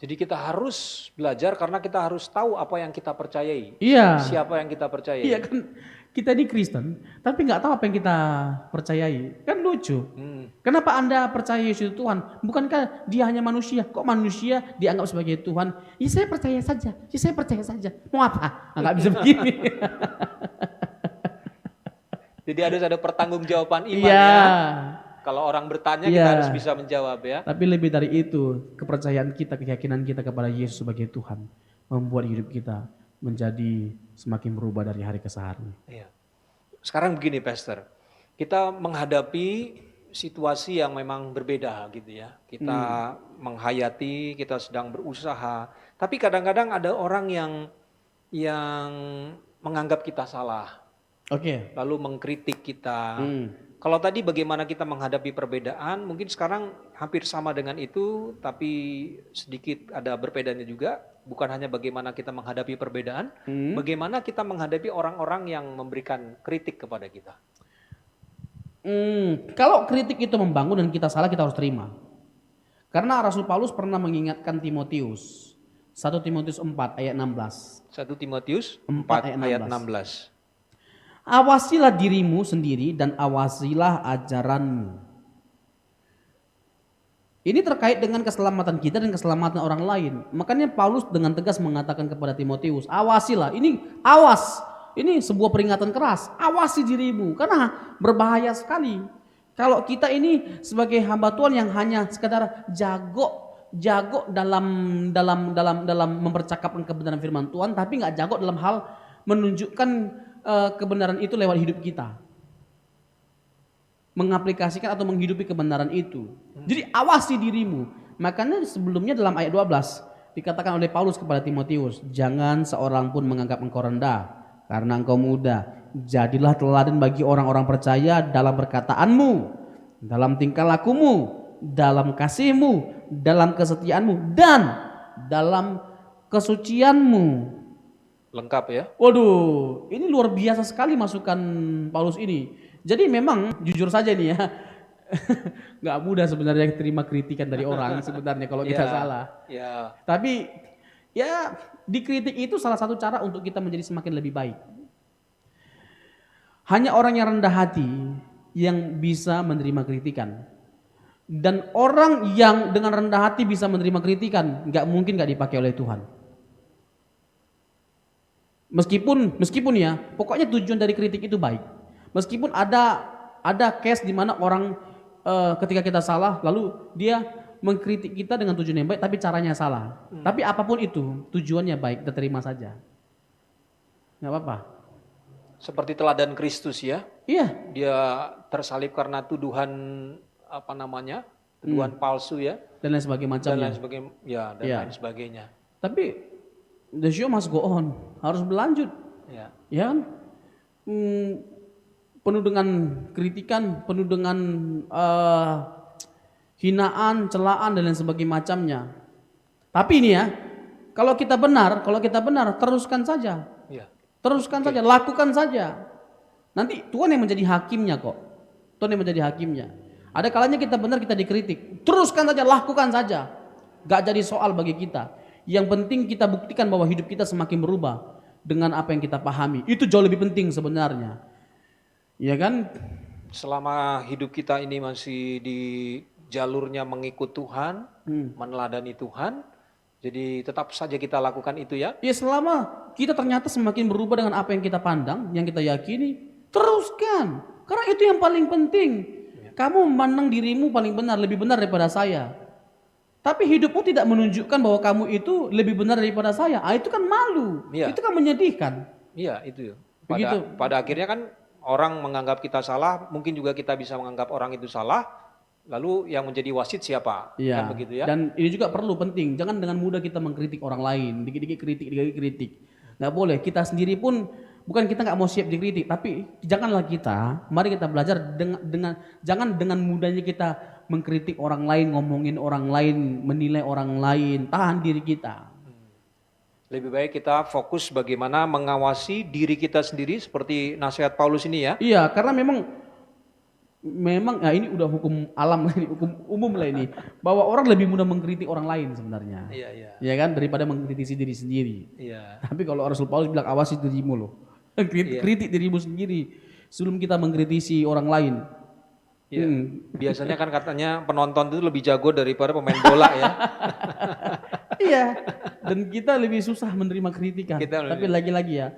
Jadi kita harus belajar karena kita harus tahu apa yang kita percayai. Iya. Siapa yang kita percayai. Iya kan, kita di Kristen tapi nggak tahu apa yang kita percayai. Kan lucu. Kenapa Anda percaya Yesus itu Tuhan? Bukankah dia hanya manusia? Kok manusia dianggap sebagai Tuhan? Ya saya percaya saja. Ya saya percaya saja. Mau apa? Nggak bisa begini. Jadi harus ada pertanggungjawaban iman ya. Kalau orang bertanya kita harus bisa menjawab ya. Tapi lebih dari itu, kepercayaan kita, keyakinan kita kepada Yesus sebagai Tuhan membuat hidup kita menjadi semakin berubah dari hari ke hari. Iya. Sekarang begini Pastor, kita menghadapi situasi yang memang berbeda gitu ya. Kita menghayati, kita sedang berusaha. Tapi kadang-kadang ada orang yang menganggap kita salah, Oke. lalu mengkritik kita. Hmm. Kalau tadi bagaimana kita menghadapi perbedaan, mungkin sekarang hampir sama dengan itu, tapi sedikit ada berbedanya juga. Bukan hanya bagaimana kita menghadapi perbedaan, bagaimana kita menghadapi orang-orang yang memberikan kritik kepada kita. Kalau kritik itu membangun dan kita salah, kita harus terima. Karena Rasul Paulus pernah mengingatkan Timotius. 1 Timotius 4 ayat 16. 1 Timotius 4 4 ayat 16. Awasilah dirimu sendiri dan awasilah ajaranmu. Ini terkait dengan keselamatan kita dan keselamatan orang lain. Makanya Paulus dengan tegas mengatakan kepada Timotius, awasilah. Ini awas. Ini sebuah peringatan keras. Awasi dirimu karena berbahaya sekali. Kalau kita ini sebagai hamba Tuhan yang hanya sekadar jago dalam mempercakapkan kebenaran firman Tuhan, tapi nggak jago dalam hal menunjukkan kebenaran itu lewat hidup kita, mengaplikasikan atau menghidupi kebenaran itu. Jadi awasi dirimu. Makanya sebelumnya dalam ayat 12 dikatakan oleh Paulus kepada Timotius, jangan seorang pun menganggap engkau rendah karena engkau muda. Jadilah teladan bagi orang-orang percaya dalam perkataanmu, dalam tingkah lakumu, dalam kasihmu, dalam kesetiaanmu, dan dalam kesucianmu. Lengkap ya. Waduh, ini luar biasa sekali masukan Paulus ini. Jadi memang jujur saja nih ya, nggak mudah sebenarnya terima kritikan dari orang sebenarnya kalau kita salah. Ya. Tapi ya dikritik itu salah satu cara untuk kita menjadi semakin lebih baik. Hanya orang yang rendah hati yang bisa menerima kritikan. Dan orang yang dengan rendah hati bisa menerima kritikan, nggak mungkin nggak dipakai oleh Tuhan. Meskipun ya, pokoknya tujuan dari kritik itu baik. Meskipun ada case di mana orang ketika kita salah, lalu dia mengkritik kita dengan tujuan yang baik, tapi caranya salah. Tapi apapun itu, tujuannya baik, kita terima saja. Nggak apa-apa. Seperti teladan Kristus ya. Iya. Dia tersalib karena tuduhan tuduhan palsu ya. Dan lain sebagainya. Lain sebagainya. Tapi the show must go on, harus berlanjut. Ya. Ya kan? Penuh dengan kritikan, penuh dengan hinaan, celaan dan lain sebagainya. Tapi ini ya, kalau kita benar, teruskan saja. Ya. Teruskan saja, lakukan saja. Nanti Tuhan yang menjadi hakimnya kok. Tuhan yang menjadi hakimnya. Ada kalanya kita benar, kita dikritik. Teruskan saja, lakukan saja. Gak jadi soal bagi kita. Yang penting kita buktikan bahwa hidup kita semakin berubah dengan apa yang kita pahami. Itu jauh lebih penting sebenarnya. Ya kan? Selama hidup kita ini masih di jalurnya mengikut Tuhan, meneladani Tuhan, jadi tetap saja kita lakukan itu ya. Ya selama kita ternyata semakin berubah dengan apa yang kita pandang, yang kita yakini, teruskan. Karena itu yang paling penting. Kamu memandang dirimu paling benar, lebih benar daripada saya. Tapi hidupmu tidak menunjukkan bahwa kamu itu lebih benar daripada saya. Itu kan malu, itu kan menyedihkan. Iya itu. Begitu. Pada akhirnya kan orang menganggap kita salah, mungkin juga kita bisa menganggap orang itu salah. Lalu yang menjadi wasit siapa? Iya. Kan begitu ya. Dan ini juga perlu penting. Jangan dengan mudah kita mengkritik orang lain. Dikit-dikit kritik. Nggak boleh. Kita sendiri pun bukan kita nggak mau siap dikritik, tapi janganlah kita. Mari kita belajar jangan dengan mudahnya kita mengkritik orang lain, ngomongin orang lain, menilai orang lain. Tahan diri kita. Lebih baik kita fokus bagaimana mengawasi diri kita sendiri seperti nasihat Paulus ini ya. Iya, karena memang ya ini udah hukum alam ini, hukum umum lah ini, bahwa orang lebih mudah mengkritik orang lain sebenarnya. Iya. Ya kan, daripada mengkritisi diri sendiri. Iya. Tapi kalau Rasul Paulus bilang awasi dirimu loh. Kritik dirimu sendiri sebelum kita mengkritisi orang lain. Iya. Biasanya kan katanya penonton itu lebih jago daripada pemain bola ya. Iya. Dan kita lebih susah menerima kritikan. Tapi lagi-lagi ya,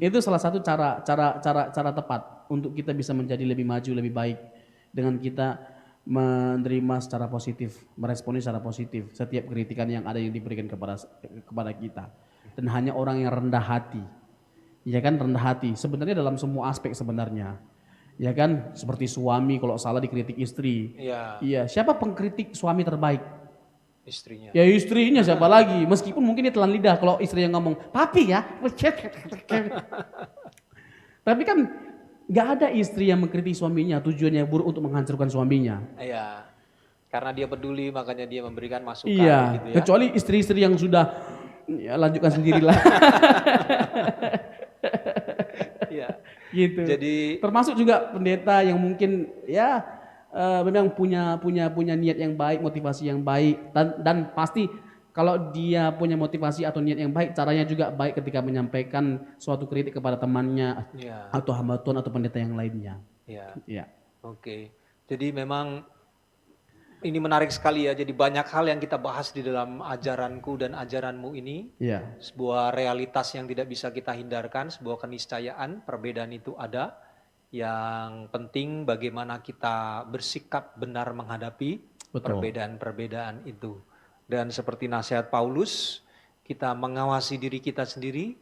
itu salah satu cara tepat untuk kita bisa menjadi lebih maju, lebih baik dengan kita menerima secara positif, meresponi secara positif setiap kritikan yang ada yang diberikan kepada kita. Dan hanya orang yang rendah hati, ya kan, rendah hati sebenarnya dalam semua aspek sebenarnya. Ya kan, seperti suami kalau salah dikritik istri. Iya, Iya, siapa pengkritik suami terbaik? istrinya. Ya istrinya, siapa lagi? Meskipun mungkin dia telan lidah kalau istri yang ngomong, papi ya. Tapi kan nggak ada istri yang mengkritik suaminya, tujuannya buruk untuk menghancurkan suaminya. Iya. Karena dia peduli makanya dia memberikan masukan Iya, gitu ya. kecuali istri-istri yang sudah, ya lanjutkan sendirilah. Iya. Gitu. Jadi Termasuk juga pendeta yang mungkin ya memang punya niat yang baik, motivasi yang baik, dan pasti kalau dia punya motivasi atau niat yang baik, caranya juga baik ketika menyampaikan suatu kritik kepada temannya ya, atau hamba Tuhan atau pendeta yang lainnya. ya. Ya, Oke. Jadi memang ini menarik sekali ya. Jadi banyak hal yang kita bahas di dalam ajaranku dan ajaranmu ini. ya, Sebuah realitas yang tidak bisa kita hindarkan, sebuah keniscayaan, perbedaan itu ada. Yang penting bagaimana kita bersikap benar menghadapi betul. perbedaan-perbedaan itu. Dan seperti nasihat Paulus, kita mengawasi diri kita sendiri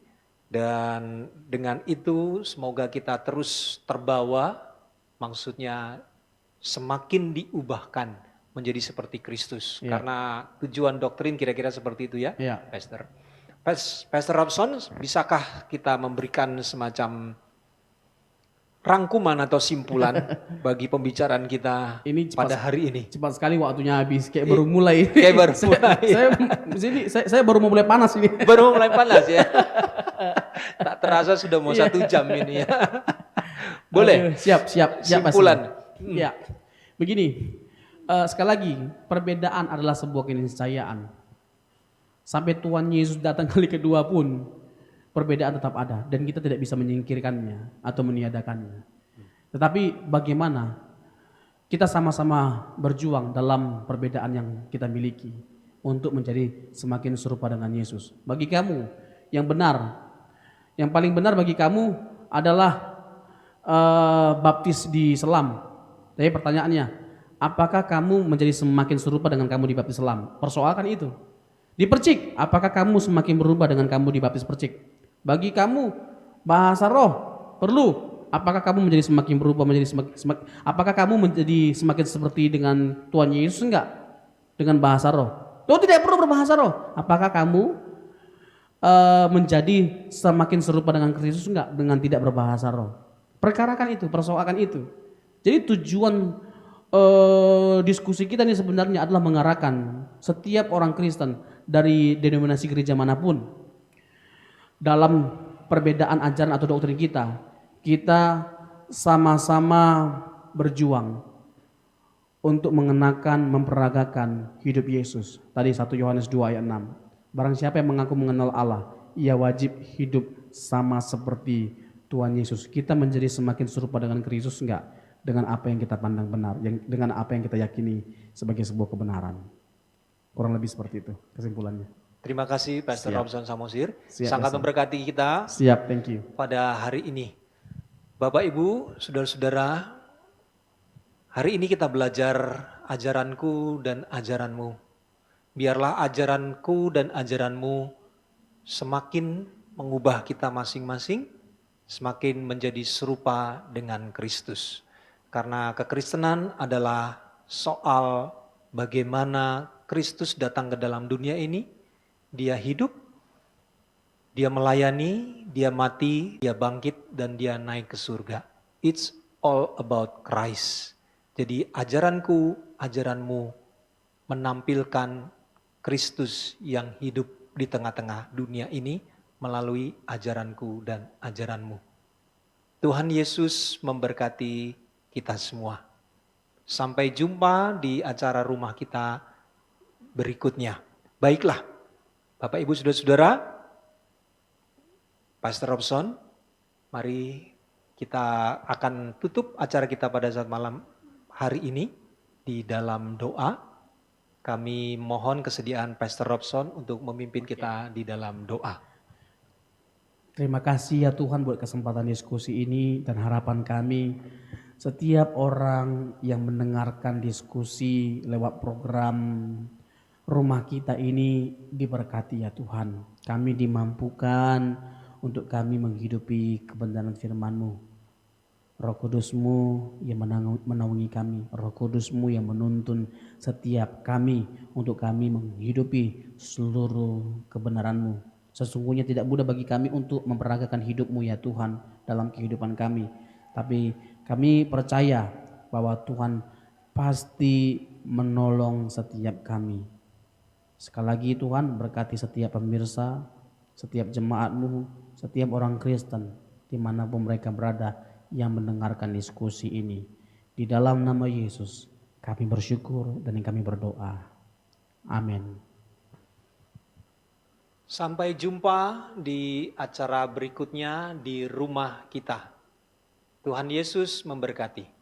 dan dengan itu semoga kita terus terbawa, maksudnya semakin diubahkan menjadi seperti Kristus. Ya. Karena tujuan doktrin kira-kira seperti itu ya, Ya. Pastor. Pastor Robson, bisakah kita memberikan semacam rangkuman atau simpulan bagi pembicaraan kita Ini pada hari ini? cepat sekali waktunya habis, kayak baru mulai. Kayak baru mulai. saya baru mau mulai panas ini. Baru mulai panas ya. Tak terasa sudah mau 1 jam ini ya. Boleh. Siap. Simpulan. Ya, begini. Sekali lagi, perbedaan adalah sebuah keniscayaan. Sampai Tuhan Yesus datang kali kedua pun, perbedaan tetap ada dan kita tidak bisa menyingkirkannya atau meniadakannya. Tetapi bagaimana kita sama-sama berjuang dalam perbedaan yang kita miliki untuk menjadi semakin serupa dengan Yesus. Bagi kamu yang benar, yang paling benar bagi kamu adalah baptis di selam. Tapi pertanyaannya, apakah kamu menjadi semakin serupa dengan kamu dibaptis selam? Persoalkan itu. Dipercik, apakah kamu semakin berubah dengan kamu dibaptis percik? Bagi kamu bahasa roh perlu, apakah kamu menjadi semakin berubah apakah kamu menjadi semakin seperti dengan Tuhan Yesus enggak dengan bahasa roh? Tuh tidak perlu berbahasa roh. Apakah kamu menjadi semakin serupa dengan Kristus enggak dengan tidak berbahasa roh? Perkarakan itu, persoalkan itu. Jadi tujuan diskusi kita ini sebenarnya adalah mengarahkan setiap orang Kristen dari denominasi gereja manapun dalam perbedaan ajaran atau doktrin kita sama-sama berjuang untuk mengenakan, memperagakan hidup Yesus. Tadi 1 Yohanes 2 ayat 6. Barang siapa yang mengaku mengenal Allah, ia wajib hidup sama seperti Tuhan Yesus. Kita menjadi semakin serupa dengan Kristus enggak? Dengan apa yang kita pandang benar, dengan apa yang kita yakini sebagai sebuah kebenaran. Kurang lebih seperti itu kesimpulannya. Terima kasih Pastor Siap. Robson Samosir. Siap, Sangat Pastor. memberkati kita Siap, thank you. pada hari ini. Bapak Ibu, saudara-saudara, hari ini kita belajar ajaranku dan ajaranmu. Biarlah ajaranku dan ajaranmu semakin mengubah kita masing-masing, semakin menjadi serupa dengan Kristus. Karena kekristenan adalah soal bagaimana Kristus datang ke dalam dunia ini. Dia hidup, dia melayani, dia mati, dia bangkit, dan dia naik ke surga. It's all about Christ. Jadi ajaranku, ajaranmu menampilkan Kristus yang hidup di tengah-tengah dunia ini melalui ajaranku dan ajaranmu. Tuhan Yesus memberkati kita semua. Sampai jumpa di acara rumah kita berikutnya. Baiklah, Bapak Ibu Saudara-saudara, Pastor Robson, mari kita akan tutup acara kita pada saat malam hari ini di dalam doa. Kami mohon kesediaan Pastor Robson untuk memimpin kita di dalam doa. Terima kasih ya Tuhan buat kesempatan diskusi ini dan harapan kami setiap orang yang mendengarkan diskusi lewat program rumah kita ini diberkati ya Tuhan. Kami dimampukan untuk kami menghidupi kebenaran firman-Mu. Roh Kudus-Mu yang menaungi kami, Roh Kudus-Mu yang menuntun setiap kami untuk kami menghidupi seluruh kebenaran-Mu. Sesungguhnya tidak mudah bagi kami untuk memperagakan hidup-Mu ya Tuhan dalam kehidupan kami. Tapi kami percaya bahwa Tuhan pasti menolong setiap kami. Sekali lagi Tuhan berkati setiap pemirsa, setiap jemaat-Mu, setiap orang Kristen dimanapun mereka berada yang mendengarkan diskusi ini. Di dalam nama Yesus kami bersyukur dan kami berdoa. Amin. Sampai jumpa di acara berikutnya di rumah kita. Tuhan Yesus memberkati.